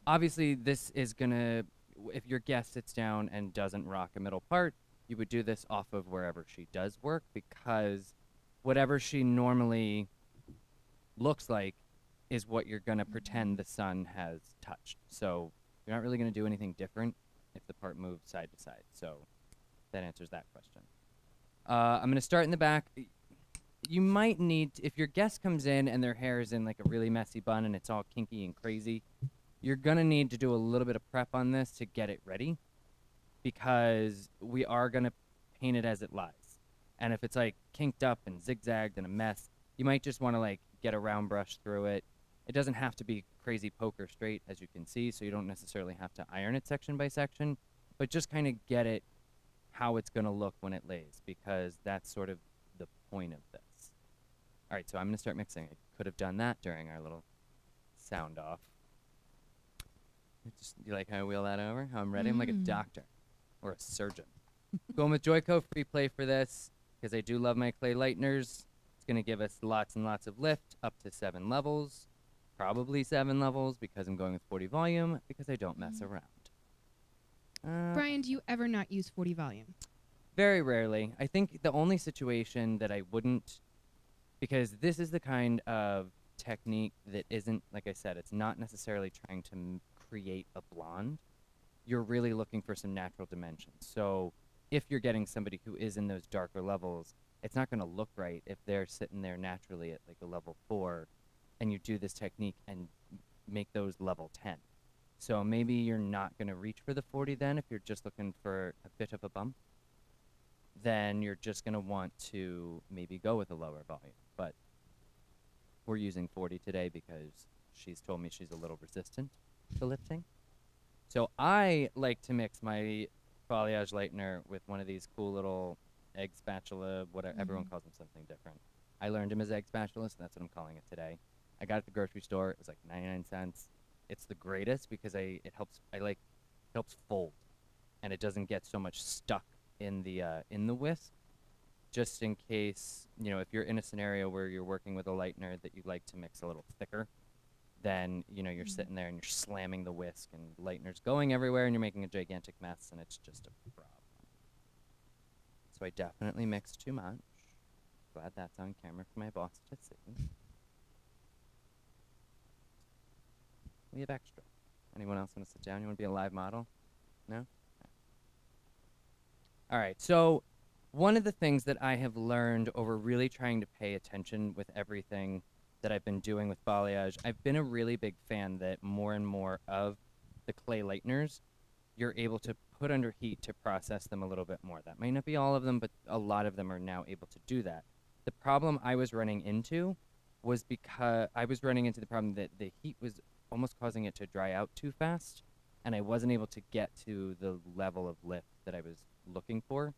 obviously this is gonna, if your guest sits down and doesn't rock a middle part, you would do this off of wherever she does work, because whatever she normally looks like is what you're gonna pretend the sun has touched. So you're not really gonna do anything different if the part moves side to side. So that answers that question. I'm gonna start in the back. You might need, if your guest comes in and their hair is in like a really messy bun and it's all kinky and crazy, you're gonna need to do a little bit of prep on this to get it ready, because we are gonna paint it as it lies. And if it's like kinked up and zigzagged and a mess, you might just wanna like get a round brush through it. It doesn't have to be crazy poker straight, as you can see, so you don't necessarily have to iron it section by section, but just kind of get it how it's gonna look when it lays, because that's sort of the point of this. All right, so I'm gonna start mixing. I could have done that during our little sound off. You like how I wheel that over? How I'm ready? I'm like a doctor or a surgeon. Going with Joico Free Play for this, because I do love my clay lighteners. It's gonna give us lots and lots of lift, up to 7 levels. Probably 7 levels, because I'm going with 40 volume, because I don't mess around. Brian, do you ever not use 40 volume? Very rarely. I think the only situation that I wouldn't, because this is the kind of technique that isn't, like I said, it's not necessarily trying to create a blonde. You're really looking for some natural dimensions. So if you're getting somebody who is in those darker levels, it's not going to look right if they're sitting there naturally at like a level 4, and you do this technique and make those level 10. So maybe you're not going to reach for the 40 then if you're just looking for a bit of a bump. Then you're just going to want to maybe go with a lower volume. But we're using 40 today because she's told me she's a little resistant to lifting. So I like to mix my Balayage lightener with one of these cool little egg spatula, whatever, everyone calls them something different. I learned him as egg spatulas, and that's what I'm calling it today. I got it at the grocery store. It was like 99 cents. It's the greatest because it helps fold, and it doesn't get so much stuck in the whisk. Just in case, you know, if you're in a scenario where you're working with a lightener that you'd like to mix a little thicker, then, you know, you're sitting there and you're slamming the whisk and lightener's going everywhere and you're making a gigantic mess, and it's just a problem. So I definitely mixed too much. Glad that's on camera for my boss to see. We have extra. Anyone else want to sit down? You want to be a live model? No? All right, so one of the things that I have learned over really trying to pay attention with everything that I've been doing with balayage, I've been a really big fan that more and more of the clay lighteners, you're able to put under heat to process them a little bit more. That might not be all of them, but a lot of them are now able to do that. The problem I was running into was because I was running into the problem that the heat was almost causing it to dry out too fast, and I wasn't able to get to the level of lift that I was looking for.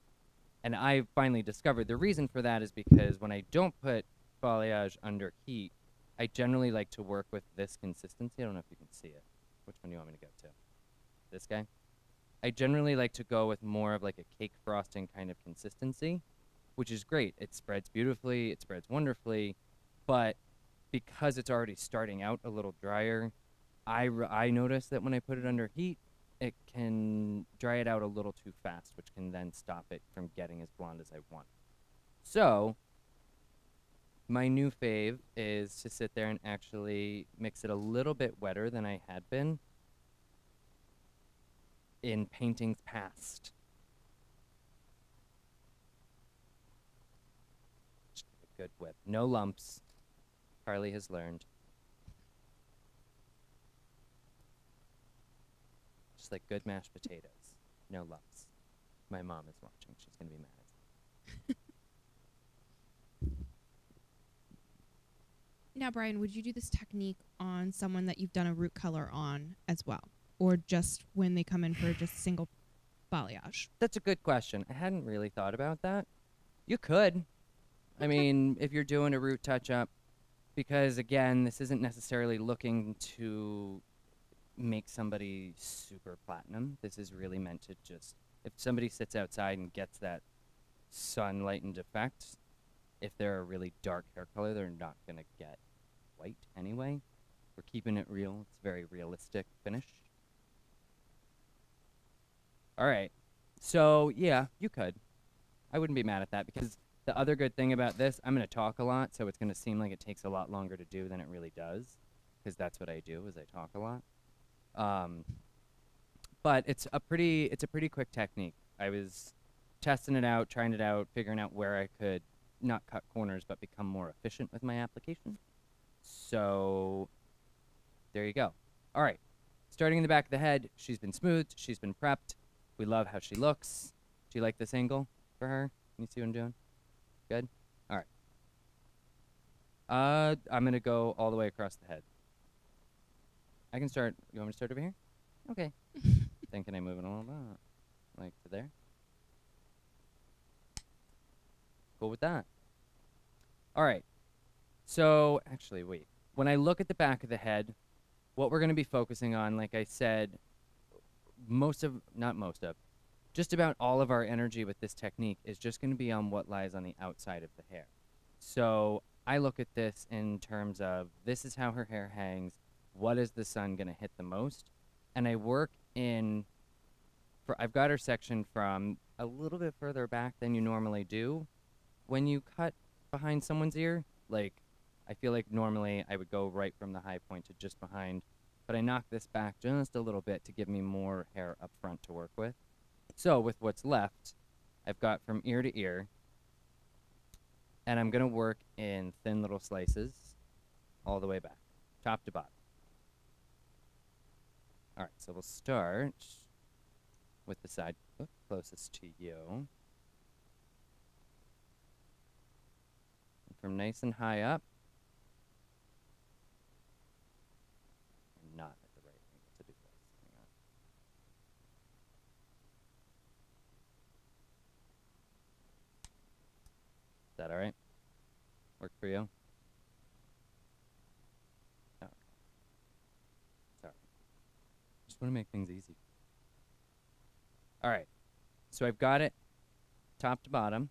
And I finally discovered the reason for that is because when I don't put balayage under heat, I generally like to work with this consistency. I don't know if you can see it. Which one do you want me to go to? This guy? I generally like to go with more of like a cake frosting kind of consistency, which is great. It spreads beautifully, it spreads wonderfully, but because it's already starting out a little drier, I notice that when I put it under heat, it can dry it out a little too fast, which can then stop it from getting as blonde as I want. So my new fave is to sit there and actually mix it a little bit wetter than I had been in paintings past. Just a good whip. No lumps. Carly has learned. Just like good mashed potatoes. No lumps. My mom is watching. She's going to be mad at me. Now, Brian, would you do this technique on someone that you've done a root color on as well? Or just when they come in for just single balayage? That's a good question. I hadn't really thought about that. You could. I mean, if you're doing a root touch-up, because, again, this isn't necessarily looking to make somebody super platinum. This is really meant to just, if somebody sits outside and gets that sun-lightened effect, if they're a really dark hair color, they're not going to get white anyway. We're keeping it real. It's a very realistic finish. All right. So, yeah, you could. I wouldn't be mad at that because the other good thing about this, I'm going to talk a lot, so it's going to seem like it takes a lot longer to do than it really does, because that's what I do, is I talk a lot. But it's a pretty quick technique. I was testing it out, trying it out, figuring out where I could not cut corners but become more efficient with my application. So there you go. All right. Starting in the back of the head, she's been smoothed, she's been prepped. We love how she looks. Do you like this angle for her? Can you see what I'm doing? Good? All right. I'm going to go all the way across the head. I can start. You want me to start over here? Okay. Thinking I'm moving a little bit. Like to there. Cool with that. All right. So, actually, wait. When I look at the back of the head, what we're going to be focusing on, like I said, just about all of our energy with this technique is just going to be on what lies on the outside of the hair. So I look at this in terms of this is how her hair hangs. What is the sun going to hit the most? And I work I've got her section from a little bit further back than you normally do when you cut behind someone's ear. Like, I feel like normally I would go right from the high point to just behind, but I knock this back just a little bit to give me more hair up front to work with. So with what's left, I've got from ear to ear, and I'm going to work in thin little slices all the way back, top to bottom. All right, so we'll start with the side closest to you. And from nice and high up, I'm not at the right angle to do this. Hang on. Is that all right? Work for you? Okay. Sorry. Just want to make things easy. All right. So I've got it top to bottom.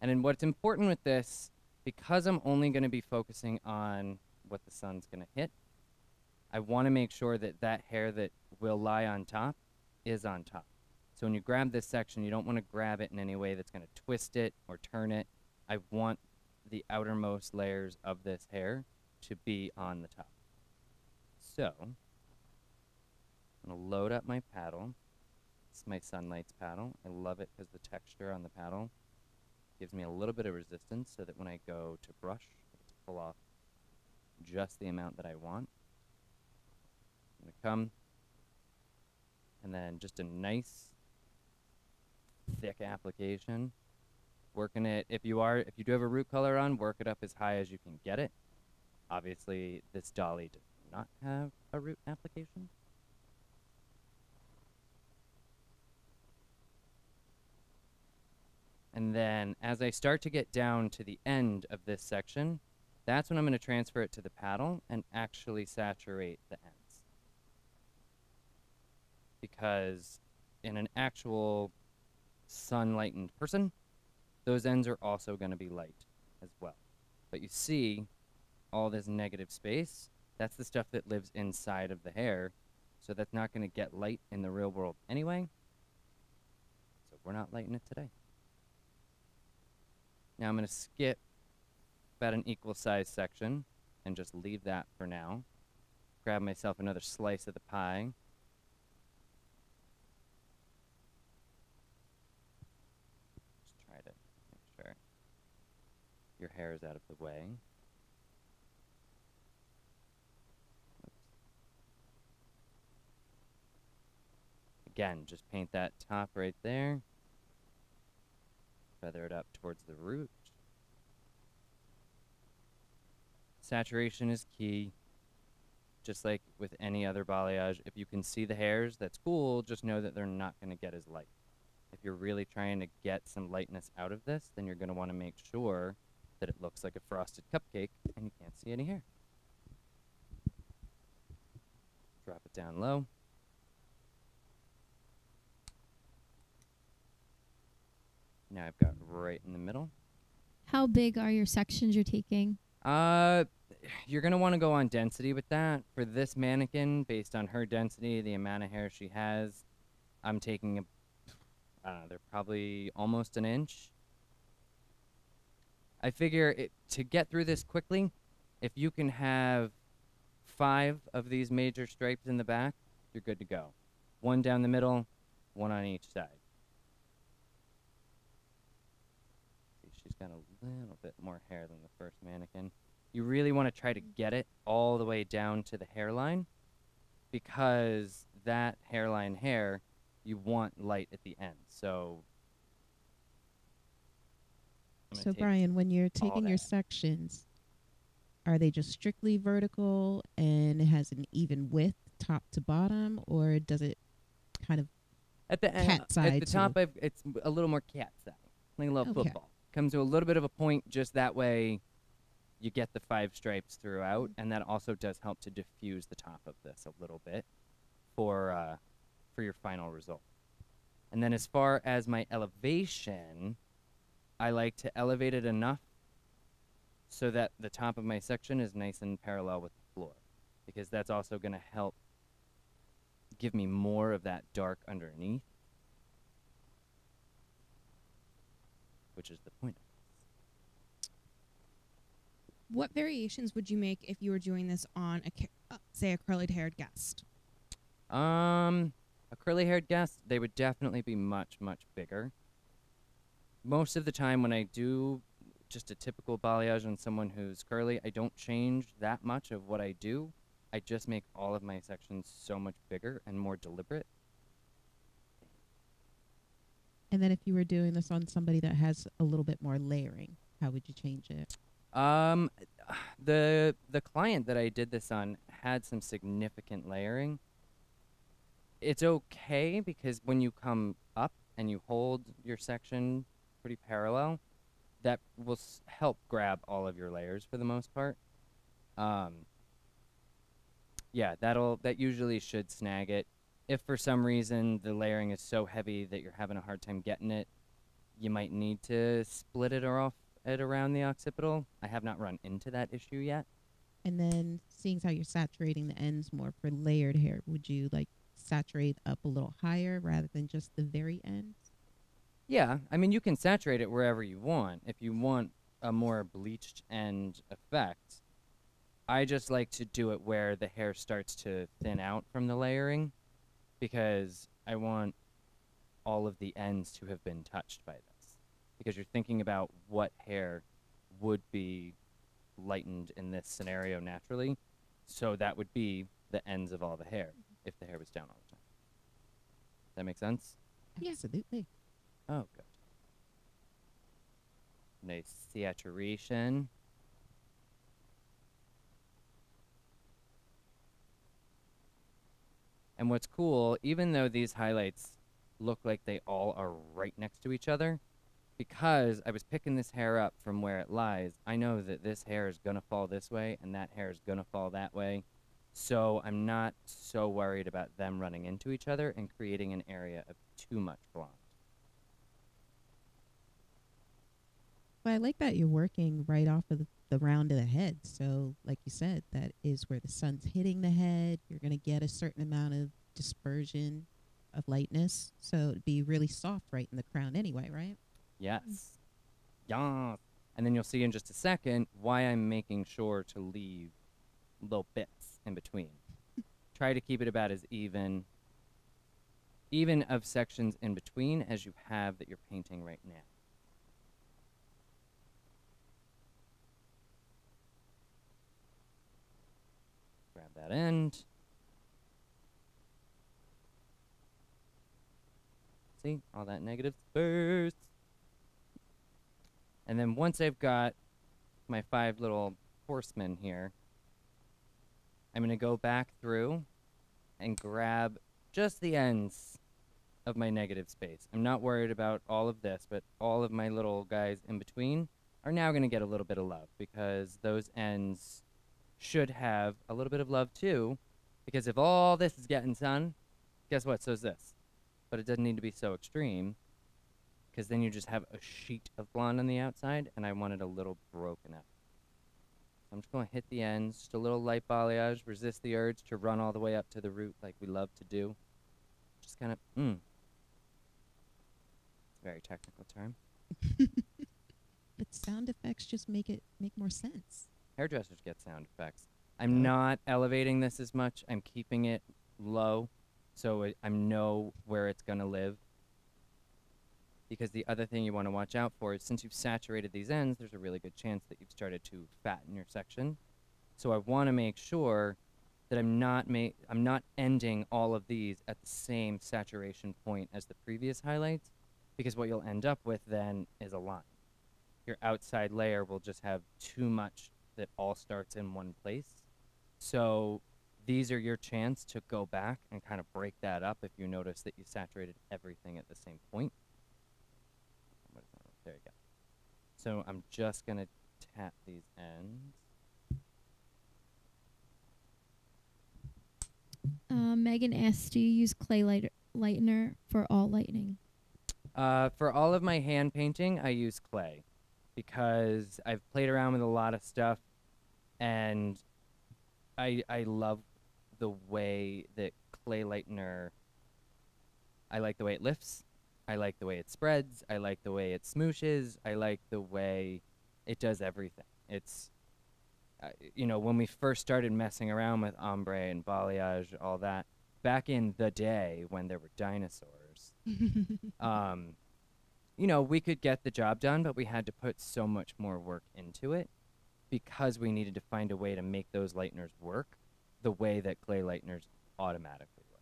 And then what's important with this, because I'm only going to be focusing on what the sun's going to hit, I want to make sure that that hair that will lie on top is on top. So when you grab this section, you don't want to grab it in any way that's going to twist it or turn it. I want the outermost layers of this hair to be on the top. So I'm going to load up my paddle. This is my Sunlights paddle. I love it because the texture on the paddle gives me a little bit of resistance so that when I go to brush, I get to pull off just the amount that I want. I'm going to come, and then just a nice, thick application. Working it, if you do have a root color on, work it up as high as you can get it. Obviously, this dolly does not have a root application. And then as I start to get down to the end of this section, that's when I'm going to transfer it to the paddle and actually saturate the ends. Because in an actual sun-lightened person, those ends are also going to be light as well. But you see all this negative space, that's the stuff that lives inside of the hair, so that's not going to get light in the real world anyway. So we're not lighting it today. Now I'm going to skip about an equal size section and just leave that for now. Grab myself another slice of the pie. Just try to make sure your hair is out of the way. Oops. Again, just paint that top right there. Feather it up towards the root. saturation is key. Just like with any other balayage, if you can see the hairs, that's cool. Just know that they're not going to get as light. If you're really trying to get some lightness out of this, then you're going to want to make sure that it looks like a frosted cupcake and you can't see any hair. Drop it down low. Now I've got right in the middle. How big are your sections you're taking? You're going to want to go on density with that. For this mannequin, based on her density, the amount of hair she has, I'm taking, I don't know, they're probably almost an inch. I figure to get through this quickly, if you can have 5 of these major stripes in the back, you're good to go. 1 down the middle, 1 on each side. She's got a little bit more hair than the first mannequin. You really want to try to get it all the way down to the hairline, because that hairline hair, you want light at the end. So Brian, when you're taking your sections, are they just strictly vertical and it has an even width top to bottom, or does it kind of at the cat side? At the top, it's a little more cat side, like a little football. Comes to a little bit of a point, just that way you get the 5 stripes throughout, and that also does help to diffuse the top of this a little bit for your final result. And then as far as my elevation, I like to elevate it enough so that the top of my section is nice and parallel with the floor, because that's also going to help give me more of that dark underneath, which is the point of it. What variations would you make if you were doing this on, say, a curly-haired guest? A curly-haired guest, they would definitely be much, much bigger. Most of the time when I do just a typical balayage on someone who's curly, I don't change that much of what I do. I just make all of my sections so much bigger and more deliberate. And then if you were doing this on somebody that has a little bit more layering, how would you change it? The client that I did this on had some significant layering. It's okay because when you come up and you hold your section pretty parallel, that will help grab all of your layers for the most part. Yeah, that usually should snag it. If for some reason the layering is so heavy that you're having a hard time getting it, you might need to split it or off it around the occipital. I have not run into that issue yet. And then seeing how you're saturating the ends more for layered hair, would you like saturate up a little higher rather than just the very ends? Yeah, I mean, you can saturate it wherever you want. If you want a more bleached end effect, I just like to do it where the hair starts to thin out from the layering, because I want all of the ends to have been touched by this. Because you're thinking about what hair would be lightened in this scenario naturally, so that would be the ends of all the hair if the hair was down all the time. Does that make sense? Yeah. Absolutely. Oh, good. Nice saturation. And what's cool, even though these highlights look like they all are right next to each other, because I was picking this hair up from where it lies, I know that this hair is going to fall this way and that hair is going to fall that way. So I'm not so worried about them running into each other and creating an area of too much blonde. Well, I like that you're working right off of the round of the head. So, like you said, that is where the sun's hitting the head. You're going to get a certain amount of dispersion of lightness. So it'd be really soft right in the crown anyway, right? Yes. Yes. And then you'll see in just a second why I'm making sure to leave little bits in between. Try to keep it about as even of sections in between as you have that you're painting right now. Grab that end. See, all that negative dispersed. And then once I've got my 5 little horseman here. I'm going to go back through and grab just the ends of my negative space. I'm not worried about all of this, but all of my little guys in between are now going to get a little bit of love, because those ends should have a little bit of love too, because if all this is getting sun, guess what? So is this. But it doesn't need to be so extreme, because then you just have a sheet of blonde on the outside, and I want it a little broken up. So I'm just going to hit the ends, just a little light balayage, resist the urge to run all the way up to the root like we love to do. Just kind of, it's a very technical term. But sound effects just make more sense. Hairdressers get sound effects. I'm not elevating this as much. I'm keeping it low, so I know where it's going to live. Because the other thing you want to watch out for is, since you've saturated these ends, there's a really good chance that you've started to fatten your section. So I want to make sure that I'm not ending all of these at the same saturation point as the previous highlights, because what you'll end up with then is a line. Your outside layer will just have too much that all starts in one place. So these are your chance to go back and kind of break that up if you notice that you saturated everything at the same point. There you go. So I'm just going to tap these ends. Megan asked, do you use clay lightener for all lightning? For all of my hand painting, I use clay, because I've played around with a lot of stuff, and I love the way that clay lightener, I like the way it lifts. I like the way it spreads. I like the way it smooshes. I like the way it does everything. It's, when we first started messing around with ombre and balayage, all that, back in the day when there were dinosaurs, we could get the job done, but we had to put so much more work into it, because we needed to find a way to make those lighteners work the way that clay lighteners automatically work.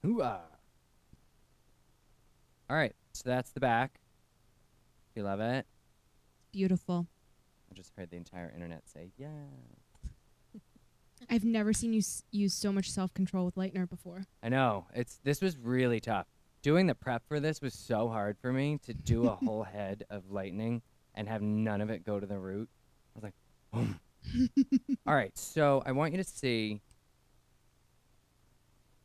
Hoo-ah! All right, so that's the back. You love it? Beautiful. I just heard the entire internet say, yeah. I've never seen you use so much self-control with lightener before. I know. This was really tough. Doing the prep for this was so hard for me, to do a whole head of lightning and have none of it go to the root. I was like, boom. All right, so I want you to see.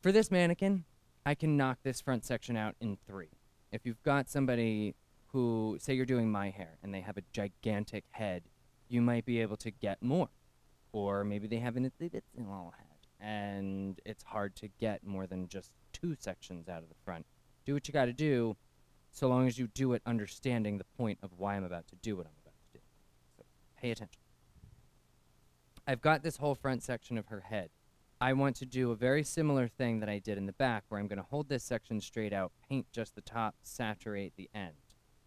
For this mannequin, I can knock this front section out in 3. If you've got somebody who, say you're doing my hair, and they have a gigantic head, you might be able to get more. Or maybe they have an little head, and it's hard to get more than just 2 sections out of the front. Do what you got to do, so long as you do it understanding the point of why I'm about to do what I'm about to do. So pay attention. I've got this whole front section of her head. I want to do a very similar thing that I did in the back, where I'm going to hold this section straight out, paint just the top, saturate the end.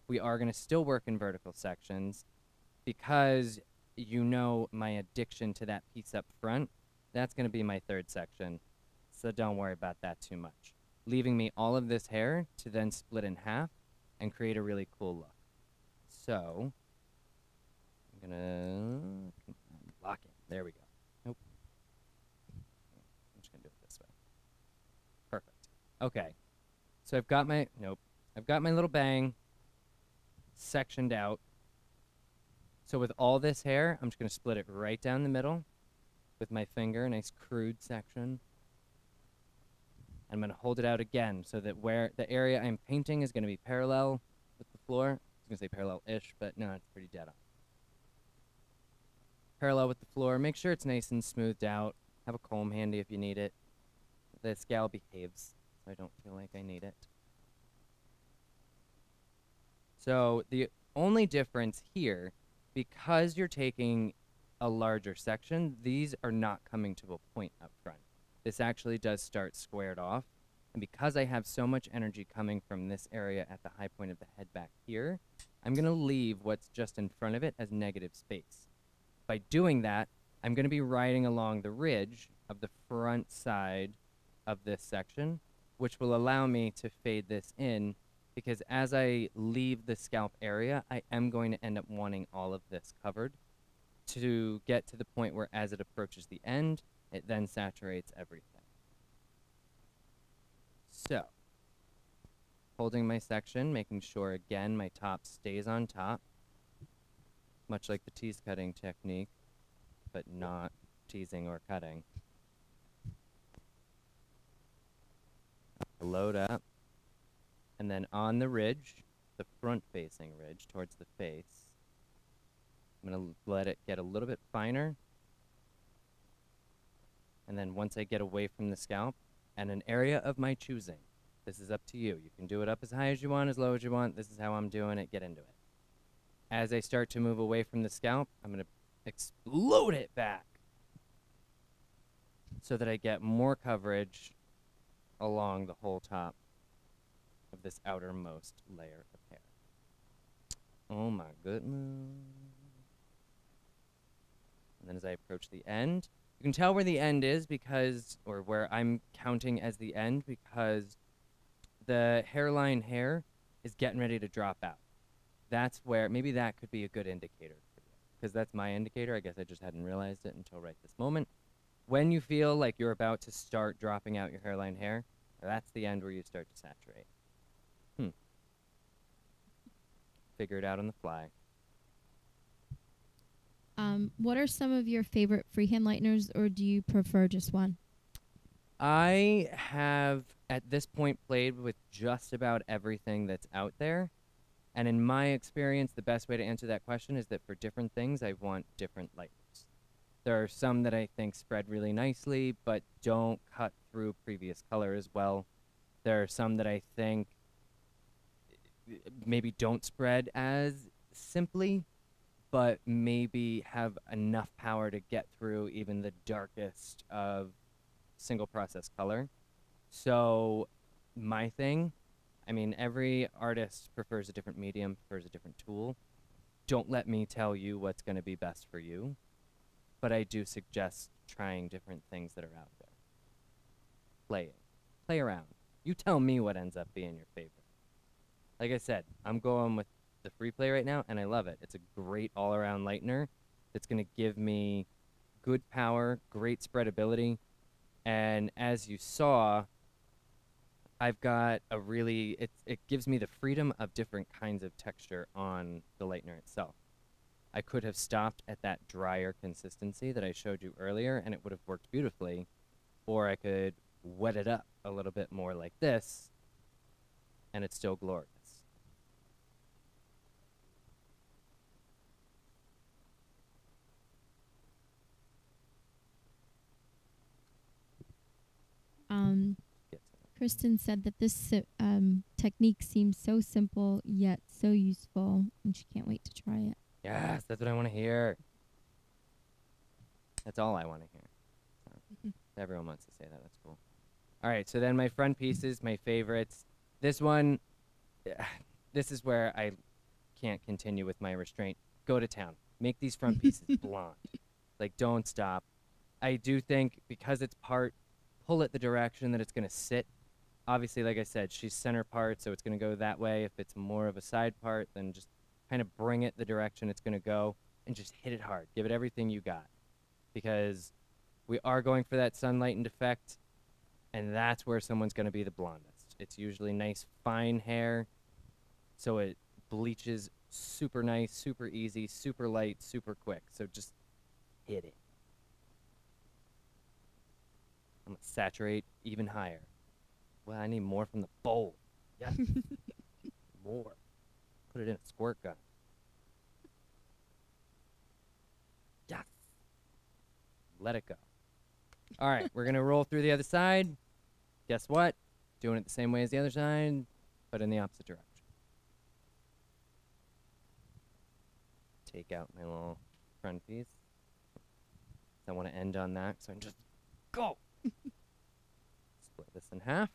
We are going to still work in vertical sections, because my addiction to that piece up front, that's going to be my 3rd section, so don't worry about that too much. Leaving me all of this hair to then split in half and create a really cool look. So I'm going to lock it. There we go. Nope. I'm just going to do it this way. Perfect. Okay. So I've got my little bang sectioned out. So with all this hair, I'm just going to split it right down the middle with my finger, a nice crude section. I'm going to hold it out again, so that where the area I'm painting is going to be parallel with the floor. I was going to say parallel-ish, but no, it's pretty dead on. Parallel with the floor. Make sure it's nice and smoothed out. Have a comb handy if you need it. The scale behaves, so I don't feel like I need it. So the only difference here, because you're taking a larger section, these are not coming to a point up front. This actually does start squared off. And because I have so much energy coming from this area at the high point of the head back here, I'm going to leave what's just in front of it as negative space. By doing that, I'm going to be riding along the ridge of the front side of this section, which will allow me to fade this in because as I leave the scalp area, I am going to end up wanting all of this covered to get to the point where as it approaches the end, it then saturates everything. So, holding my section, making sure again my top stays on top, much like the tease cutting technique, but not teasing or cutting. Load up, and then on the ridge, the front-facing ridge towards the face, I'm going to let it get a little bit finer, and then once I get away from the scalp, and an area of my choosing, this is up to you. You can do it up as high as you want, as low as you want. This is how I'm doing it. Get into it. As I start to move away from the scalp, I'm going to explode it back so that I get more coverage along the whole top of this outermost layer of hair. Oh my goodness. And then as I approach the end, you can tell where the end is because, or where I'm counting as the end, because the hairline hair is getting ready to drop out. That's where, maybe that could be a good indicator for you, because that's my indicator. I guess I just hadn't realized it until right this moment. When you feel like you're about to start dropping out your hairline hair, that's the end where you start to saturate. Figure it out on the fly. What are some of your favorite freehand lighteners, or do you prefer just one? I have, at this point, played with just about everything that's out there. And in my experience, the best way to answer that question is that for different things, I want different lighteners. There are some that I think spread really nicely, but don't cut through previous color as well. There are some that I think maybe don't spread as simply, but maybe have enough power to get through even the darkest of single process color. So my thing, I mean, every artist prefers a different medium, prefers a different tool. Don't let me tell you what's going to be best for you, but I do suggest trying different things that are out there. Play around. You tell me what ends up being your favorite. Like I said, I'm going with the free play right now, and I love it. It's a great all-around lightener that's going to give me good power, great spreadability, and as you saw, I've got a really, it gives me the freedom of different kinds of texture on the lightener itself. I could have stopped at that drier consistency that I showed you earlier, and it would have worked beautifully, or I could wet it up a little bit more like this, and it's still glorious. Kristen said that this technique seems so simple yet so useful, and she can't wait to try it. Yes, that's what I want to hear. That's all I want to hear. Everyone wants to say that. That's cool. All right, so then my front pieces, my favorites. This one, this is where I can't continue with my restraint. Go to town. Make these front pieces blonde. Like, don't stop. I do think because it's part, pull it the direction that it's going to sit. Obviously, like I said, she's center part, so it's going to go that way. If it's more of a side part, then just kind of bring it the direction it's going to go and just hit it hard. Give it everything you got, because we are going for that sunlightened effect, and that's where someone's going to be the blondest. It's usually nice, fine hair, so it bleaches super nice, super easy, super light, super quick. So just hit it. I'm going to saturate even higher. Well, I need more from the bowl. Yes. More. Put it in a squirt gun. Yes. Let it go. All right, we're going to roll through the other side. Guess what? Doing it the same way as the other side, but in the opposite direction. Take out my little front piece. I want to end on that, so I can just go. Split this in half.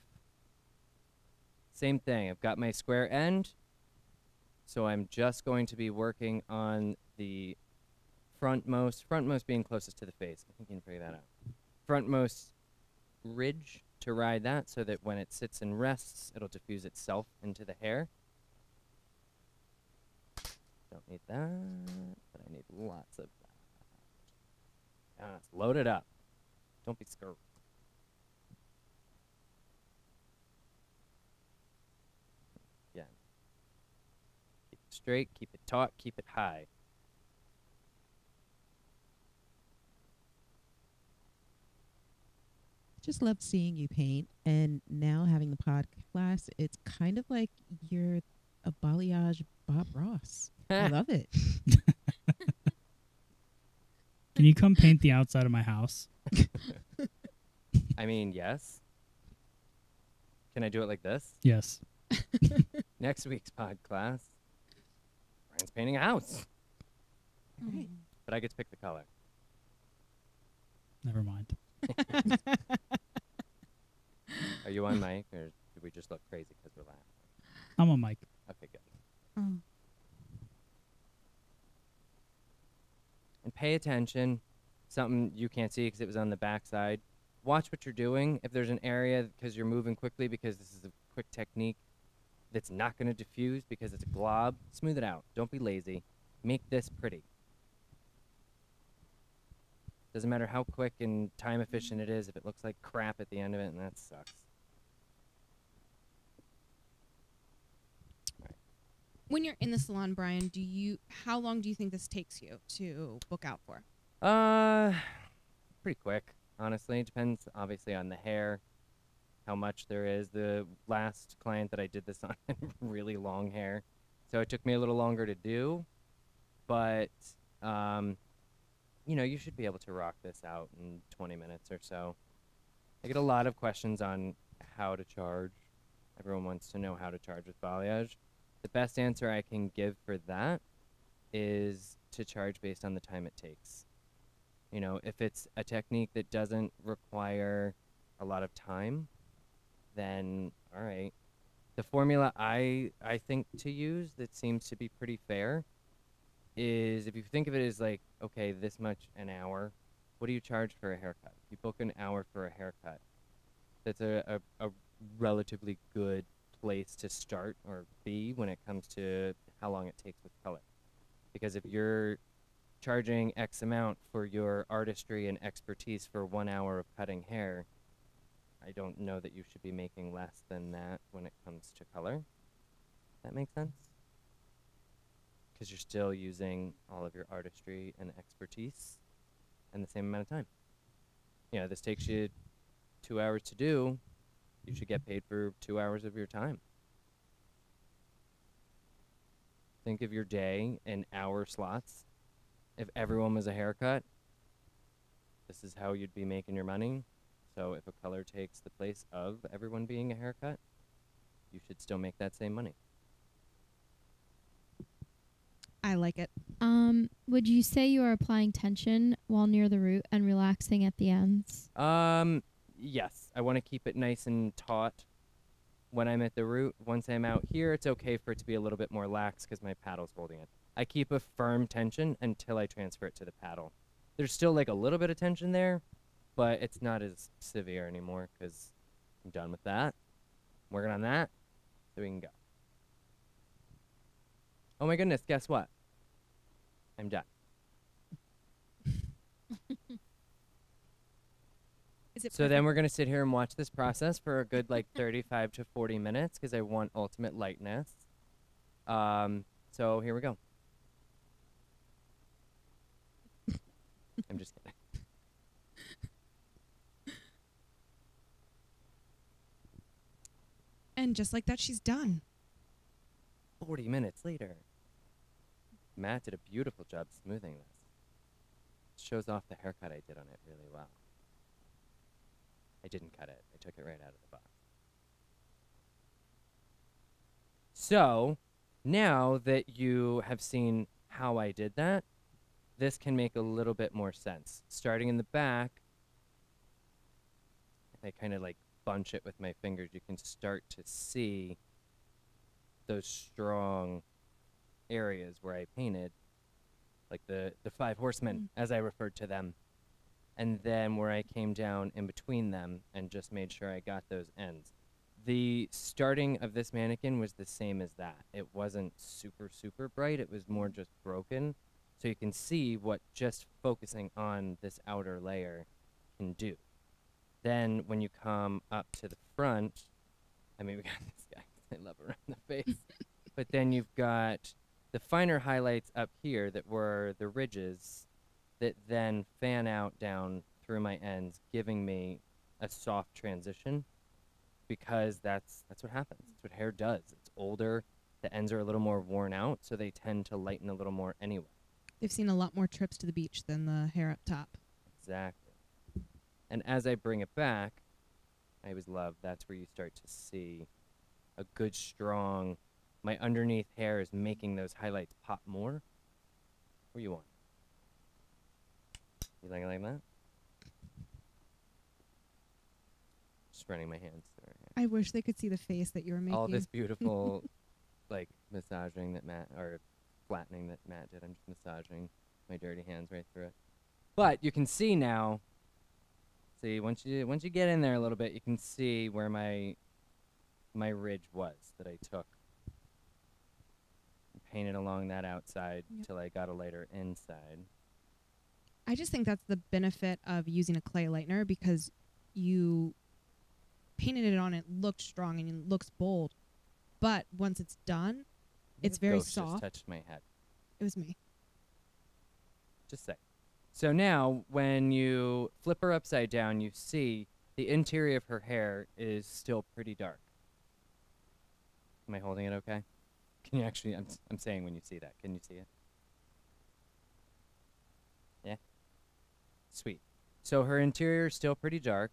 Same thing. I've got my square end, so I'm just going to be working on the frontmost being closest to the face. I think you can figure that out. Frontmost ridge to ride that so that when it sits and rests, it'll diffuse itself into the hair. Don't need that, but I need lots of that. Let's load it up. Don't be scared. Yeah. Keep it straight, keep it taut, keep it high. Just love seeing you paint, and now having the podcast, it's kind of like you're a balayage Bob Ross. I love it. Can you come paint the outside of my house? I mean, yes. Can I do it like this? Yes. Next week's pod class, Brian's painting a house. Right. But I get to pick the color. Never mind. Are you on mic, or do we just look crazy because we're laughing? I'm on mic. Okay, good. Oh. And pay attention. Something you can't see because it was on the back side. Watch what you're doing. If there's an area because you're moving quickly because this is a quick technique that's not going to diffuse because it's a glob, smooth it out. Don't be lazy. Make this pretty. Doesn't matter how quick and time efficient it is if it looks like crap at the end of it, and that sucks. When you're in the salon, Brian, how long do you think this takes you to book out for? Pretty quick, honestly. Depends obviously on the hair, how much there is. The last client that I did this on had really long hair, so it took me a little longer to do, but you know, you should be able to rock this out in 20 minutes or so. I get a lot of questions on how to charge. Everyone wants to know how to charge with balayage. The best answer I can give for that is to charge based on the time it takes. You know, if it's a technique that doesn't require a lot of time, then all right. The formula I think to use that seems to be pretty fair is if you think of it as like, okay, this much an hour, what do you charge for a haircut? If you book an hour for a haircut, that's a relatively good place to start or be when it comes to how long it takes with color. Because if you're charging X amount for your artistry and expertise for 1 hour of cutting hair, I don't know that you should be making less than that when it comes to color. That makes sense? Because you're still using all of your artistry and expertise in the same amount of time. You know, this takes you 2 hours to do. You should get paid for 2 hours of your time. Think of your day in hour slots. If everyone was a haircut, this is how you'd be making your money. So if a color takes the place of everyone being a haircut, you should still make that same money. I like it. Would you say you are applying tension while near the root and relaxing at the ends? Yes. I want to keep it nice and taut when I'm at the root. Once I'm out here, it's okay for it to be a little bit more lax because my paddle's holding it. I keep a firm tension until I transfer it to the paddle. There's still like a little bit of tension there, but it's not as severe anymore because I'm done with that. I'm working on that, so we can go. Oh my goodness, guess what? I'm done. So then we're going to sit here and watch this process for a good like 35 to 40 minutes because I want ultimate lightness. So here we go. I'm just kidding. And just like that, she's done. 40 minutes later. Matt did a beautiful job smoothing this. It shows off the haircut I did on it really well. I didn't cut it. I took it right out of the box. So, now that you have seen how I did that, this can make a little bit more sense. Starting in the back, if I kind of like bunch it with my fingers, you can start to see those strong areas where I painted, like the five horsemen, as I referred to them. and then where I came down in between them and just made sure I got those ends. The starting of this mannequin was the same as that. It wasn't super, super bright. It was more just broken. So you can see what just focusing on this outer layer can do. Then when you come up to the front, I mean, we got this guy. I love around the face. But then you've got the finer highlights up here that were the ridges that then fan out down through my ends, giving me a soft transition, because that's what happens. That's what hair does. It's older. The ends are a little more worn out, so they tend to lighten a little more anyway. They've seen a lot more trips to the beach than the hair up top. Exactly. And as I bring it back, I always love, that's where you start to see a good, strong, my underneath hair is making those highlights pop more. Where you want? You like it like that? Just running my hands through her hair. I wish they could see the face that you were making. All this beautiful, like, massaging that Matt, or flattening that Matt did. I'm just massaging my dirty hands right through it. But you can see now, once you get in there a little bit, you can see where my ridge was that I took. Painted along that outside till I got a lighter inside. I just think that's the benefit of using a clay lightener, because you painted it on, it looked strong and it looks bold. But once it's done, it's very soft. Just touched my head. It was me. Just say. So now, when you flip her upside down, you see the interior of her hair is still pretty dark. Am I holding it okay? Can you actually, I'm saying when you see that, can you see it? Yeah? Sweet. So her interior is still pretty dark,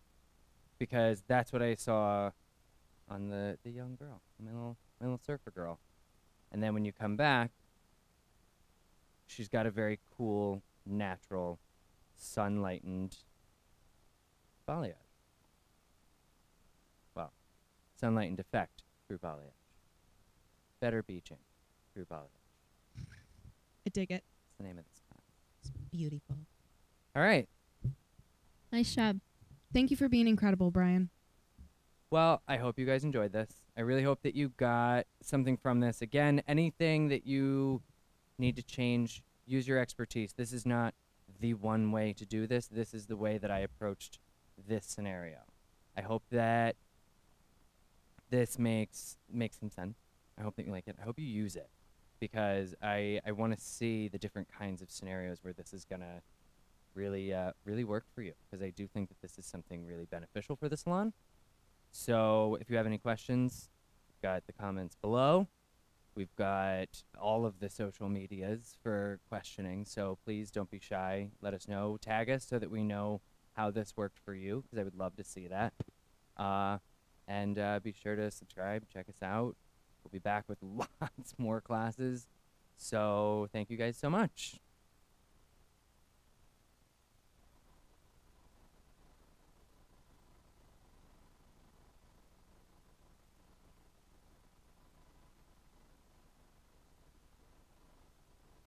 because that's what I saw on the young girl, my little surfer girl. And then when you come back, she's got a very cool, natural, sun-lightened balayage. Well, sun-lightened effect through balayage. Better beaching through balayage. I dig it. That's the name of this class. It's beautiful. All right. Nice job. Thank you for being incredible, Brian. Well, I hope you guys enjoyed this. I really hope that you got something from this. Again, anything that you need to change, use your expertise. This is not the one way to do this. This is the way that I approached this scenario. I hope that this makes some sense. I hope that you like it. I hope you use it, because I want to see the different kinds of scenarios where this is going to really work for you, because I do think that this is something really beneficial for the salon. So if you have any questions, we've got the comments below. We've got all of the social medias for questioning, so please don't be shy. Let us know. Tag us so that we know how this worked for you, because I would love to see that. And be sure to subscribe, check us out. We'll be back with lots more classes. So thank you guys so much.